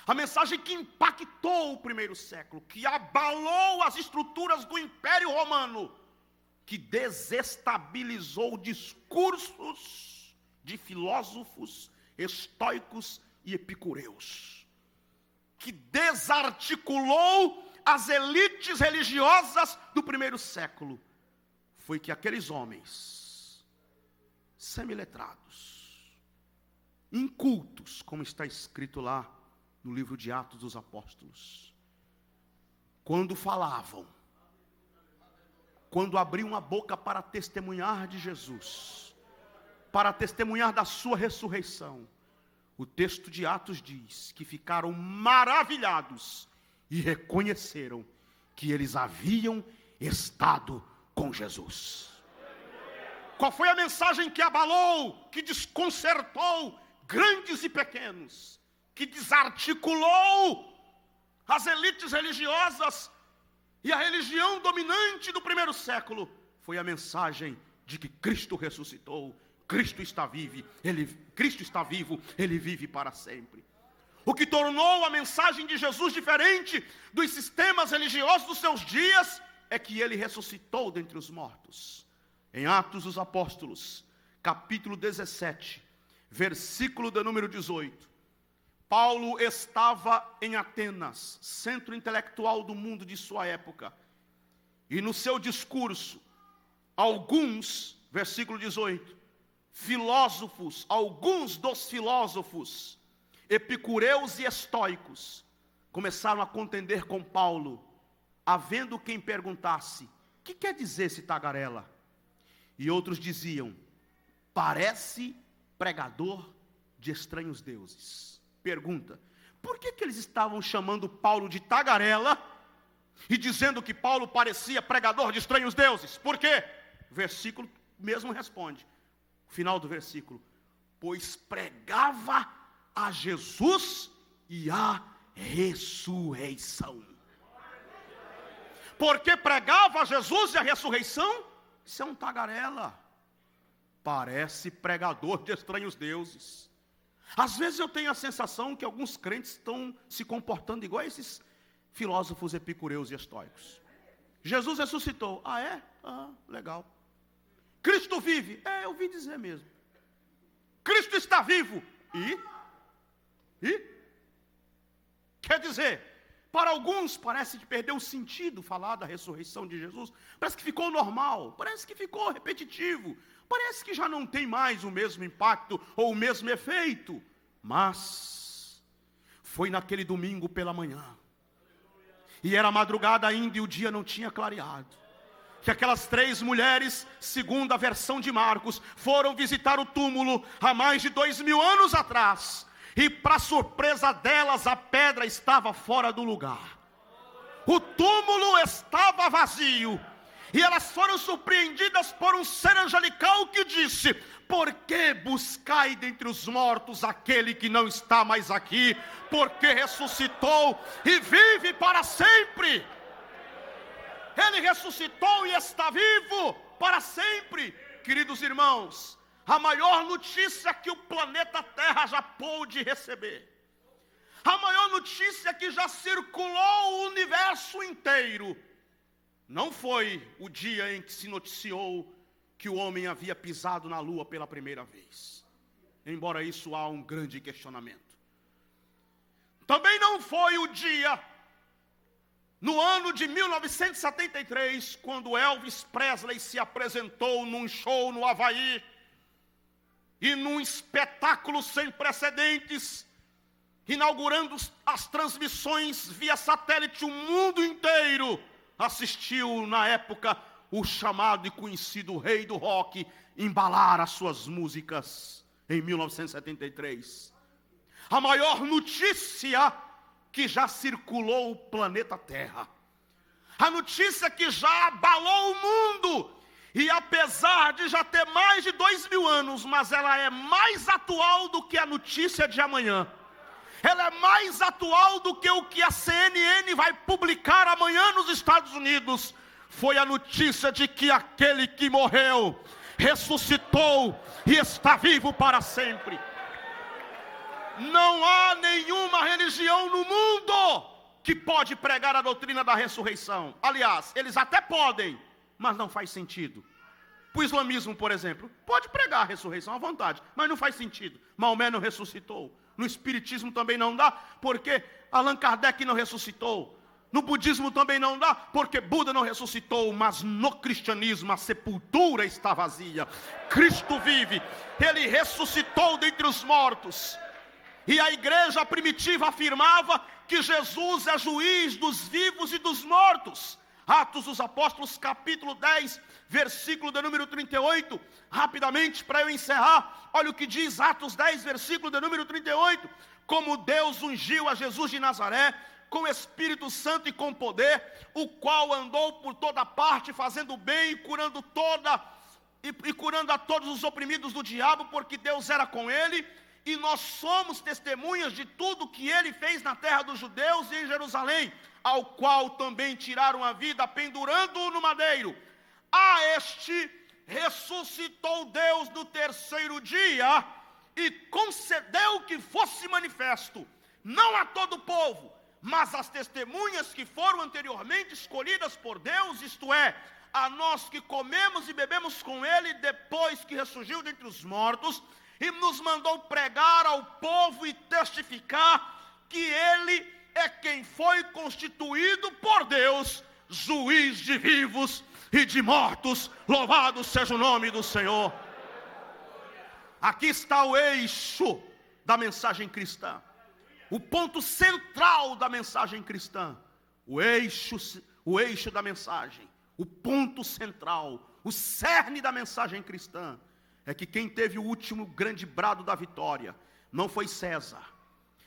[SPEAKER 1] A mensagem que impactou o primeiro século, que abalou as estruturas do Império Romano, que desestabilizou discursos de filósofos estoicos e epicureus, que desarticulou as elites religiosas do primeiro século, foi que aqueles homens semiletrados, incultos, como está escrito lá no livro de Atos dos Apóstolos, quando falavam, quando abriam a boca para testemunhar de Jesus, para testemunhar da sua ressurreição, o texto de Atos diz que ficaram maravilhados e reconheceram que eles haviam estado com Jesus. Qual foi a mensagem que abalou, que desconcertou grandes e pequenos, que desarticulou as elites religiosas e a religião dominante do primeiro século? Foi a mensagem de que Cristo ressuscitou, Cristo está vivo, Ele vive para sempre. O que tornou a mensagem de Jesus diferente dos sistemas religiosos dos seus dias é que Ele ressuscitou dentre os mortos. Em Atos dos Apóstolos, capítulo 17, versículo de número 18. Paulo estava em Atenas, centro intelectual do mundo de sua época. E no seu discurso, alguns, versículo 18, alguns dos filósofos, epicureus e estoicos, começaram a contender com Paulo, havendo quem perguntasse: o que quer dizer esse tagarela? E outros diziam: parece pregador de estranhos deuses. Pergunta: por que eles estavam chamando Paulo de tagarela e dizendo que Paulo parecia pregador de estranhos deuses? Por quê? O versículo mesmo responde, final do versículo: pois pregava a Jesus e a ressurreição. Porque pregava a Jesus e a ressurreição? Isso é um tagarela. Parece pregador de estranhos deuses. Às vezes eu tenho a sensação que alguns crentes estão se comportando igual a esses filósofos epicureus e estoicos. Jesus ressuscitou. Ah, é? Ah, legal. Cristo vive. É, eu ouvi dizer mesmo. Cristo está vivo. E? Quer dizer, para alguns parece que perdeu o sentido falar da ressurreição de Jesus. Parece que ficou normal, parece que ficou repetitivo, parece que já não tem mais o mesmo impacto ou o mesmo efeito. Mas foi naquele domingo pela manhã, e era madrugada ainda e o dia não tinha clareado, que aquelas 3 mulheres, segundo a versão de Marcos, foram visitar o túmulo há mais de 2000 anos atrás. E para surpresa delas, a pedra estava fora do lugar. O túmulo estava vazio. E elas foram surpreendidas por um ser angelical que disse: por que buscai dentre os mortos aquele que não está mais aqui? Porque ressuscitou e vive para sempre. Ele ressuscitou e está vivo para sempre. Queridos irmãos, a maior notícia que o planeta Terra já pôde receber, a maior notícia que já circulou o universo inteiro, não foi o dia em que se noticiou que o homem havia pisado na lua pela primeira vez, embora isso há um grande questionamento. Também não foi o dia, no ano de 1973, quando Elvis Presley se apresentou num show no Havaí, e num espetáculo sem precedentes, inaugurando as transmissões via satélite, o mundo inteiro assistiu na época o chamado e conhecido rei do rock embalar as suas músicas em 1973. A maior notícia que já circulou o planeta Terra, a notícia que já abalou o mundo. E apesar de já ter mais de 2000 anos, mas ela é mais atual do que a notícia de amanhã. Ela é mais atual do que o que a CNN vai publicar amanhã nos Estados Unidos. foi a notícia de que aquele que morreu, ressuscitou e está vivo para sempre. Não há nenhuma religião no mundo que pode pregar a doutrina da ressurreição. Aliás, eles até podem, mas não faz sentido. O islamismo, por exemplo, pode pregar a ressurreição à vontade, mas não faz sentido. Maomé não ressuscitou. No espiritismo também não dá, porque Allan Kardec não ressuscitou. No budismo também não dá, porque Buda não ressuscitou. Mas no cristianismo a sepultura está vazia. Cristo vive, Ele ressuscitou dentre os mortos. E a igreja primitiva afirmava que Jesus é juiz dos vivos e dos mortos. Atos dos Apóstolos, capítulo 10, versículo de número 38. Rapidamente, para eu encerrar, olha o que diz Atos 10, versículo de número 38. Como Deus ungiu a Jesus de Nazaré com Espírito Santo e com poder, o qual andou por toda parte, fazendo bem e curando curando a todos os oprimidos do diabo, porque Deus era com ele. E nós somos testemunhas de tudo que ele fez na terra dos judeus e em Jerusalém, ao qual também tiraram a vida, pendurando-o no madeiro. A este ressuscitou Deus no terceiro dia e concedeu que fosse manifesto, não a todo o povo, mas às testemunhas que foram anteriormente escolhidas por Deus, isto é, a nós que comemos e bebemos com ele depois que ressurgiu dentre os mortos, e nos mandou pregar ao povo e testificar que ele é quem foi constituído por Deus, juiz de vivos e de mortos. Louvado seja o nome do Senhor. Aqui está o eixo da mensagem cristã, o ponto central da mensagem cristã, o eixo da mensagem, o ponto central, o cerne da mensagem cristã. É que quem teve o último grande brado da vitória não foi César,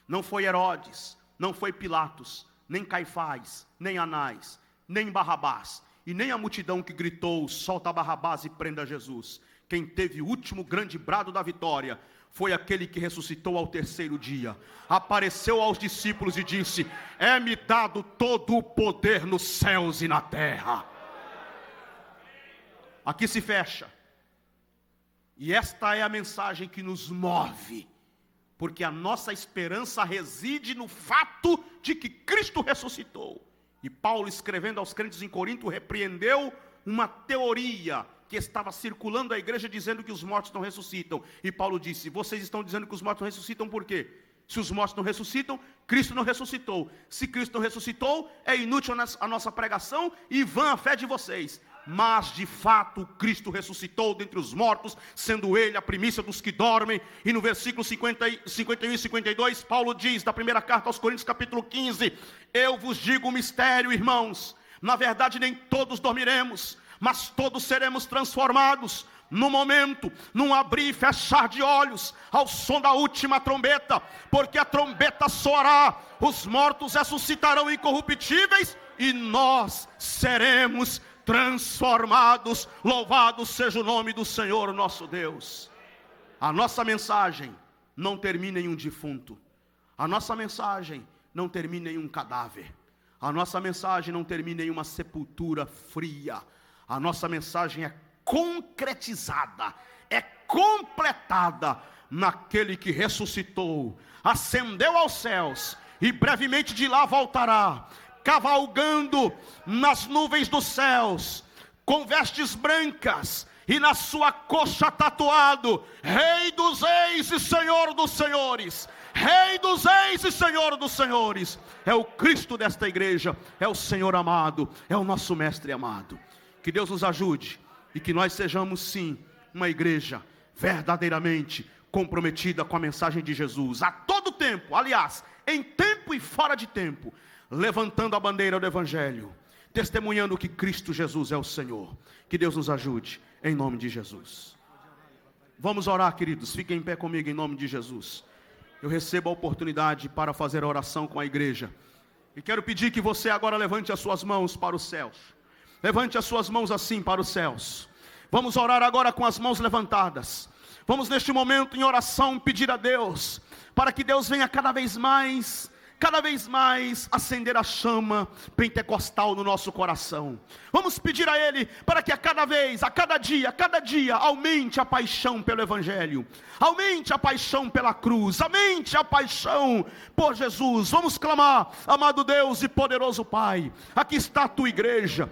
[SPEAKER 1] não foi Herodes, não foi Pilatos, nem Caifás, nem Anás, nem Barrabás, e nem a multidão que gritou: solta Barrabás e prenda Jesus. Quem teve o último grande brado da vitória foi aquele que ressuscitou ao terceiro dia, apareceu aos discípulos e disse: é-me dado todo o poder nos céus e na terra. Aqui se fecha. E esta é a mensagem que nos move, porque a nossa esperança reside no fato de que Cristo ressuscitou. E Paulo, escrevendo aos crentes em Corinto, repreendeu uma teoria que estava circulando a igreja, dizendo que os mortos não ressuscitam. E Paulo disse: vocês estão dizendo que os mortos não ressuscitam por quê? Se os mortos não ressuscitam, Cristo não ressuscitou. Se Cristo não ressuscitou, é inútil a nossa pregação e vã a fé de vocês. Mas de fato Cristo ressuscitou dentre os mortos, sendo ele a primícia dos que dormem. E no versículo 51 e 52, Paulo diz, da primeira carta aos Coríntios, capítulo 15: eu vos digo um mistério, irmãos, na verdade nem todos dormiremos, mas todos seremos transformados, no momento, num abrir e fechar de olhos, ao som da última trombeta, porque a trombeta soará, os mortos ressuscitarão incorruptíveis, e nós seremos transformados. Louvado seja o nome do Senhor nosso Deus. A nossa mensagem não termina em um defunto, a nossa mensagem não termina em um cadáver, a nossa mensagem não termina em uma sepultura fria. A nossa mensagem é concretizada, é completada naquele que ressuscitou, ascendeu aos céus e brevemente de lá voltará, cavalgando nas nuvens dos céus, com vestes brancas, e na sua coxa tatuado: Rei dos Reis e Senhor dos Senhores. Rei dos Reis e Senhor dos Senhores. É o Cristo desta igreja, é o Senhor amado, é o nosso Mestre amado. Que Deus nos ajude e que nós sejamos sim uma igreja verdadeiramente comprometida com a mensagem de Jesus, a todo tempo, aliás, em tempo e fora de tempo, levantando a bandeira do Evangelho, testemunhando que Cristo Jesus é o Senhor. Que Deus nos ajude, em nome de Jesus. Vamos orar, queridos, fiquem em pé comigo em nome de Jesus. Eu recebo a oportunidade para fazer a oração com a igreja, e quero pedir que você agora levante as suas mãos para os céus. Levante as suas mãos assim para os céus. Vamos orar agora com as mãos levantadas. Vamos neste momento em oração pedir a Deus, para que Deus venha cada vez mais cada vez mais acender a chama pentecostal no nosso coração. Vamos pedir a Ele para que a cada dia, aumente a paixão pelo Evangelho, aumente a paixão pela cruz, aumente a paixão por Jesus. Vamos clamar: amado Deus e poderoso Pai, aqui está a tua igreja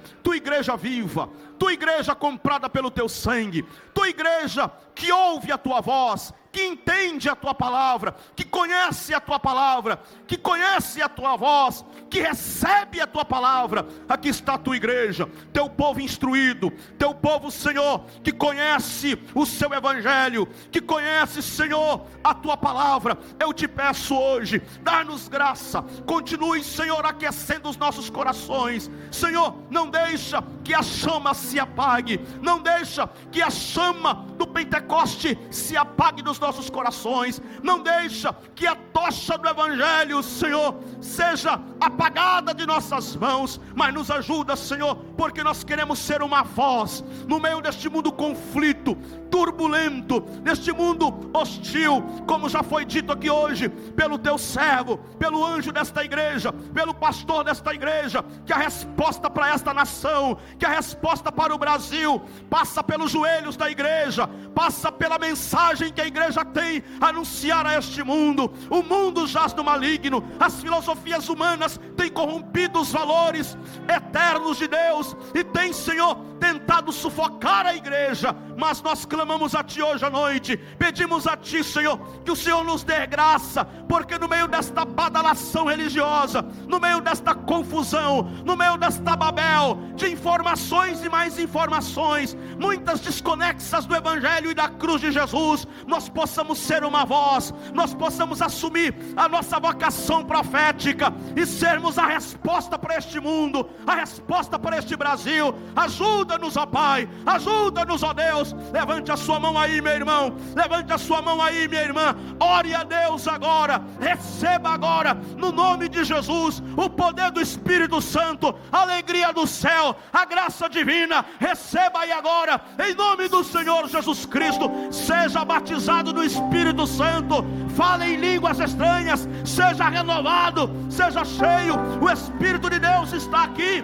[SPEAKER 1] viva, tua igreja comprada pelo teu sangue, tua igreja que ouve a tua voz, que entende a tua palavra, que conhece a tua palavra, que conhece a tua voz, que recebe a tua palavra. Aqui está a tua igreja, teu povo instruído, teu povo, Senhor, que conhece o seu evangelho, que conhece, Senhor, a tua palavra. Eu te peço hoje, dá-nos graça, continue, Senhor, aquecendo os nossos corações. Senhor, não deixa que a chama se apague, não deixa que a chama do Pentecoste se apague dos nossos corações, não deixa que a tocha do evangelho, Senhor, seja apagada de nossas mãos, mas nos ajuda, Senhor, porque nós queremos ser uma voz no meio deste mundo conflito, turbulento, neste mundo hostil, como já foi dito aqui hoje pelo teu servo, pelo anjo desta igreja, pelo pastor desta igreja, que a resposta para esta nação, que a resposta para o Brasil passa pelos joelhos da igreja, passa pela mensagem que a igreja tem a anunciar a este mundo. O mundo jaz no maligno, as filosofias humanas têm corrompido os valores eternos de Deus e tem, Senhor, tentado sufocar a igreja, mas nós clamamos a Ti hoje à noite, pedimos a Ti, Senhor, que o Senhor nos dê graça, porque no meio desta badalação religiosa, no meio desta confusão, no meio desta babel de informações e mais informações, muitas desconexas do evangelho e da cruz de Jesus, nós possamos ser uma voz, nós possamos assumir a nossa vocação profética e sermos a resposta para este mundo, a resposta para este Brasil. Ajuda-nos, ó Pai, ajuda-nos, ó Deus. Levante a sua mão aí, meu irmão, levante a sua mão aí, minha irmã, ore a Deus agora, receba agora, no nome de Jesus, o poder do Espírito Santo, a alegria do céu, a graça divina. Receba aí agora, em nome do Senhor Jesus Cristo. Seja batizado no Espírito Santo, fale em línguas estranhas, seja renovado, seja cheio. O Espírito de Deus está aqui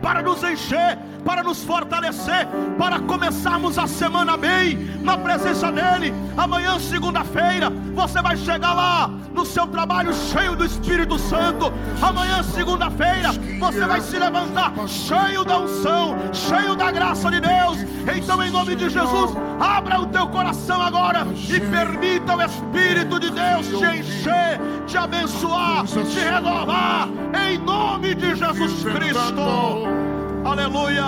[SPEAKER 1] para nos encher, para nos fortalecer, para começarmos a semana bem, na presença dEle. Amanhã, segunda-feira, você vai chegar lá no seu trabalho cheio do Espírito Santo. Amanhã, segunda-feira, você vai se levantar cheio da unção, cheio da graça de Deus. Então, em nome de Jesus, abra o teu coração agora e permita o Espírito de Deus te encher, te abençoar, te renovar, em nome de Jesus Cristo. Aleluia,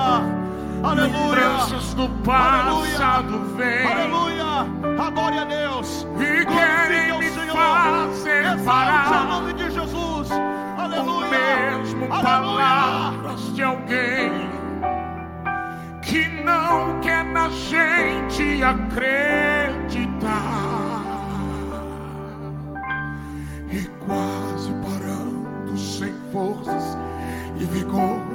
[SPEAKER 1] aleluia,
[SPEAKER 2] do passado vem,
[SPEAKER 1] aleluia, adore a Deus
[SPEAKER 2] e querem me fazer parar.
[SPEAKER 1] Em nome de Jesus, aleluia,
[SPEAKER 2] o mesmo palavras de alguém que não quer na gente acreditar, e quase parando sem forças e vigor,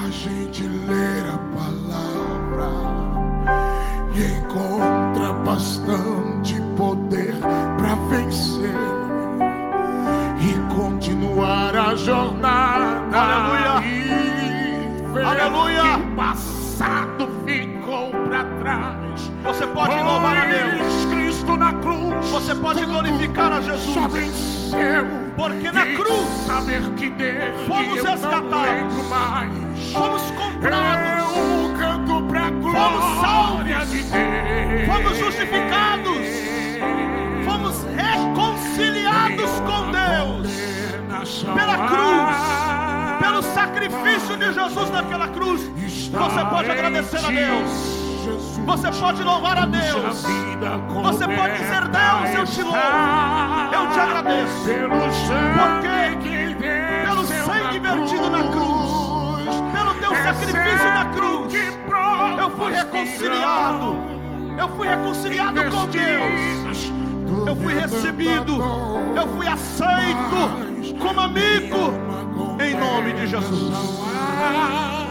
[SPEAKER 2] a gente ler a palavra e encontra bastante poder para vencer e continuar a jornada.
[SPEAKER 1] Aleluia,
[SPEAKER 2] e ver
[SPEAKER 1] aleluia,
[SPEAKER 2] que o passado ficou para trás.
[SPEAKER 1] Você pode louvar a Deus,
[SPEAKER 2] Cristo na cruz,
[SPEAKER 1] você pode glorificar a Jesus,
[SPEAKER 2] só venceu,
[SPEAKER 1] porque na cruz
[SPEAKER 2] saber que dele
[SPEAKER 1] fomos resgatados, fomos comprados,
[SPEAKER 2] eu canto pra glória,
[SPEAKER 1] fomos salvos,
[SPEAKER 2] de Deus,
[SPEAKER 1] fomos justificados, fomos reconciliados com Deus pela cruz, pelo sacrifício de Jesus naquela cruz. Você pode agradecer a Deus, você pode louvar a Deus, você pode dizer: Deus, eu te louvo, eu te agradeço, porque pelo sangue vertido na cruz, pelo teu sacrifício na cruz, eu fui reconciliado, com Deus, eu fui recebido, eu fui aceito como amigo, em nome de Jesus.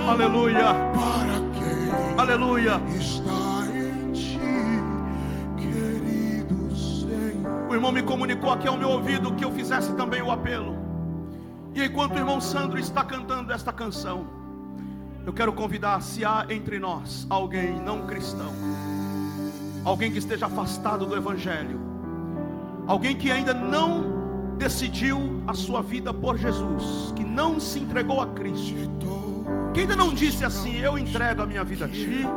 [SPEAKER 1] Aleluia, aleluia.
[SPEAKER 2] Está em ti, querido Senhor.
[SPEAKER 1] O irmão me comunicou aqui ao meu ouvido que eu fizesse também o apelo. E enquanto o irmão Sandro está cantando esta canção, eu quero convidar, se há entre nós alguém não cristão, alguém que esteja afastado do Evangelho, alguém que ainda não decidiu a sua vida por Jesus, que não se entregou a Cristo, que ainda não disse assim: eu entrego a minha vida a Ti,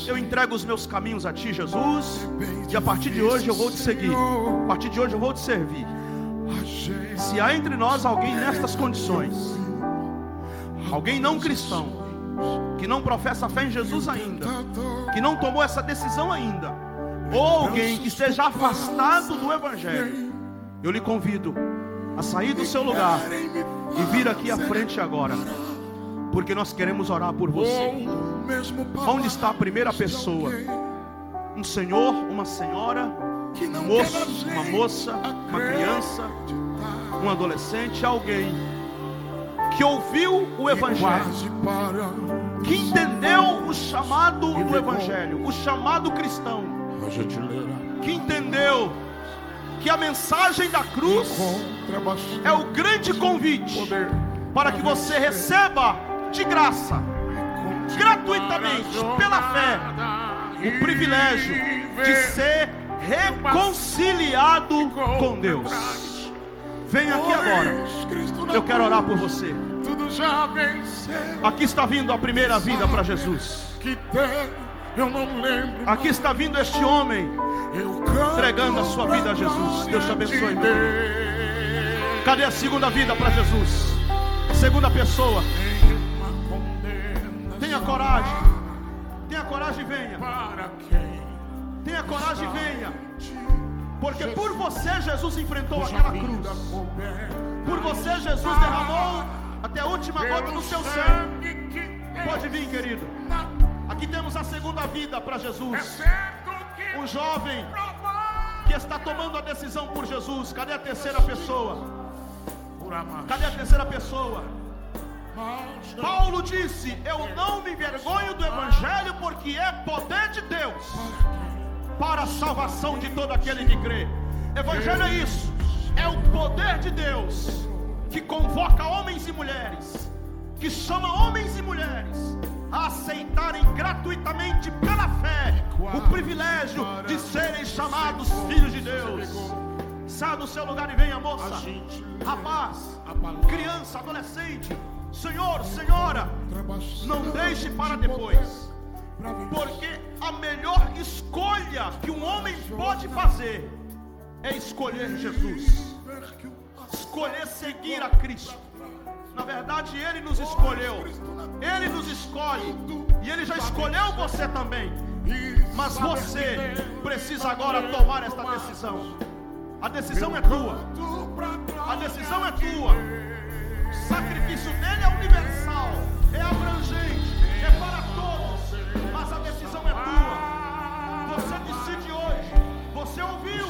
[SPEAKER 1] eu entrego os meus caminhos a Ti, Jesus, e a partir de hoje eu vou Te seguir, a partir de hoje eu vou Te servir. Se há entre nós alguém nestas condições, alguém não cristão, que não professa a fé em Jesus ainda, que não tomou essa decisão ainda, ou alguém que esteja afastado do Evangelho, eu lhe convido a sair do seu lugar e vir aqui à frente agora, porque nós queremos orar por você. Onde está a primeira pessoa? Um senhor, uma senhora, um moço, uma moça, uma criança, um adolescente, alguém que ouviu o Evangelho, que entendeu o chamado do Evangelho, o chamado cristão, que entendeu que a mensagem da cruz é o grande convite para que você receba de graça, gratuitamente, pela fé, o privilégio de ser reconciliado com Deus. Venha aqui agora, eu quero orar por você. Aqui está vindo a primeira vida para Jesus. Aqui está vindo este homem entregando a sua vida a Jesus. Deus te abençoe, meu irmão. Cadê a segunda vida para Jesus? Segunda pessoa. Tenha coragem. Tenha coragem e venha. Tenha coragem e venha. Porque por você Jesus enfrentou aquela cruz. Por você Jesus derramou até a última gota do seu sangue. Pode vir, querido. Aqui temos a segunda vida para Jesus. Um jovem que está tomando a decisão por Jesus. Cadê a terceira pessoa? Cadê a terceira pessoa? Paulo disse: eu não me envergonho do Evangelho, porque é poder de Deus para a salvação de todo aquele que crê. Evangelho é isso, é o poder de Deus que convoca homens e mulheres, que chama homens e mulheres a aceitarem gratuitamente pela fé o privilégio de serem chamados filhos de Deus. Saia do seu lugar e venha, moça, rapaz, criança, adolescente, senhor, senhora, não deixe para depois, porque a melhor escolha que um homem pode fazer é escolher Jesus, escolher seguir a Cristo. Na verdade, Ele nos escolheu, Ele nos escolhe, e Ele já escolheu você também. Mas você precisa agora tomar esta decisão. A decisão é tua. A decisão é tua. O sacrifício dele é universal, é abrangente, é para todos. Mas a decisão é tua. Você decide hoje. Você ouviu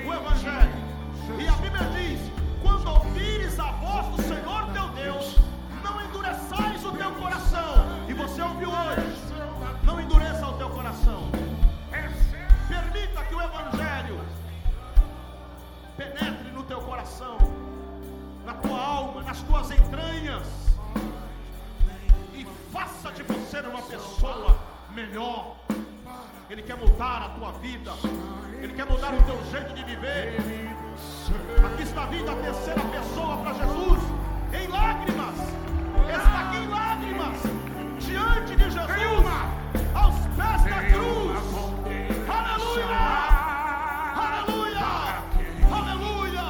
[SPEAKER 1] o Evangelho. E a Bíblia diz: quando ouvires a voz do Senhor teu Deus, não endureçais o teu coração. E você ouviu hoje. Não endureça o teu coração. Permita que o Evangelho penetre no teu coração, na tua alma, nas tuas entranhas, e faça de você uma pessoa melhor. Ele quer mudar a tua vida, Ele quer mudar o teu jeito de viver. Aqui está vindo a terceira pessoa para Jesus, em lágrimas, está aqui em lágrimas, diante de Jesus, aos pés da cruz. Aleluia! Aleluia! Aleluia!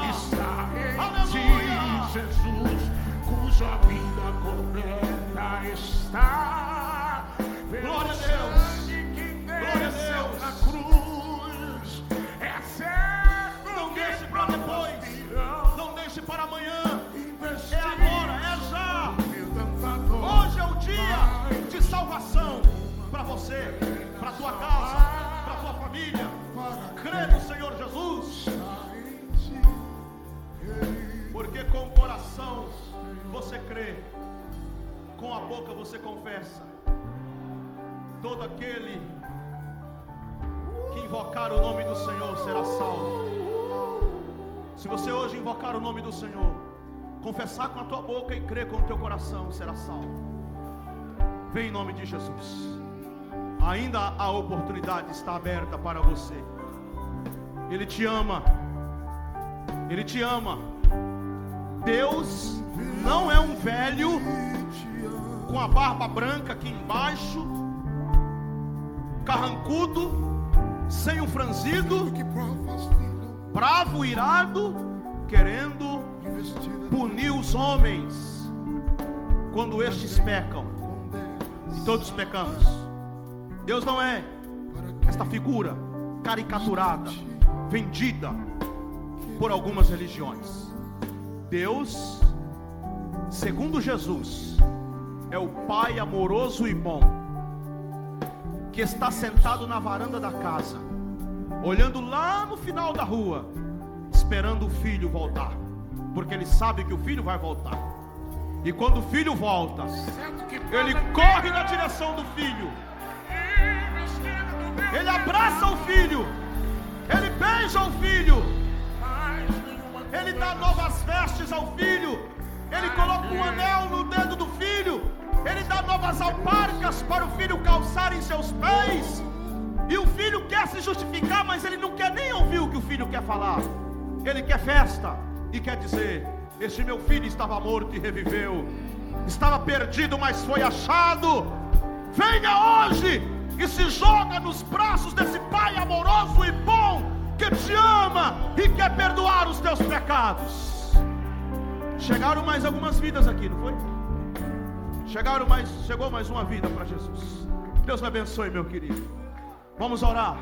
[SPEAKER 1] Aleluia!
[SPEAKER 2] Jesus, cuja vida completa está.
[SPEAKER 1] Glória a Deus!
[SPEAKER 2] Glória a Deus! Na cruz é certo.
[SPEAKER 1] Não deixe para depois, não deixe para amanhã. É agora, é já. Hoje é o dia de salvação para você, para tua casa, para tua família. Crê no Senhor Jesus, porque com o coração você crê, com a boca você confessa. Todo aquele que invocar o nome do Senhor será salvo. Se você hoje invocar o nome do Senhor, confessar com a tua boca e crer com o teu coração, será salvo. Vem em nome de Jesus. Ainda a oportunidade está aberta para você. Ele te ama. Ele te ama. Deus não é um velho com a barba branca aqui embaixo, carrancudo, sem um franzido, bravo, irado, querendo punir os homens quando estes pecam. E todos pecamos. Deus não é esta figura caricaturada, vendida por algumas religiões. Deus, segundo Jesus, é o Pai amoroso e bom, que está sentado na varanda da casa, olhando lá no final da rua, esperando o filho voltar, porque ele sabe que o filho vai voltar. E quando o filho volta, ele corre na direção do filho, ele abraça o filho, ele beija o filho, ele dá novas vestes ao filho, ele coloca um anel no dedo do filho, ele dá novas alparcas para o filho calçar em seus pés. E o filho quer se justificar, mas ele não quer nem ouvir o que o filho quer falar. Ele quer festa e quer dizer: este meu filho estava morto e reviveu, estava perdido, mas foi achado. Venha hoje e se joga nos braços desse Pai amoroso e bom, que te ama e quer perdoar os teus pecados. Chegaram mais algumas vidas aqui, não foi? Chegou mais uma vida para Jesus. Deus lhe abençoe, meu querido. Vamos orar.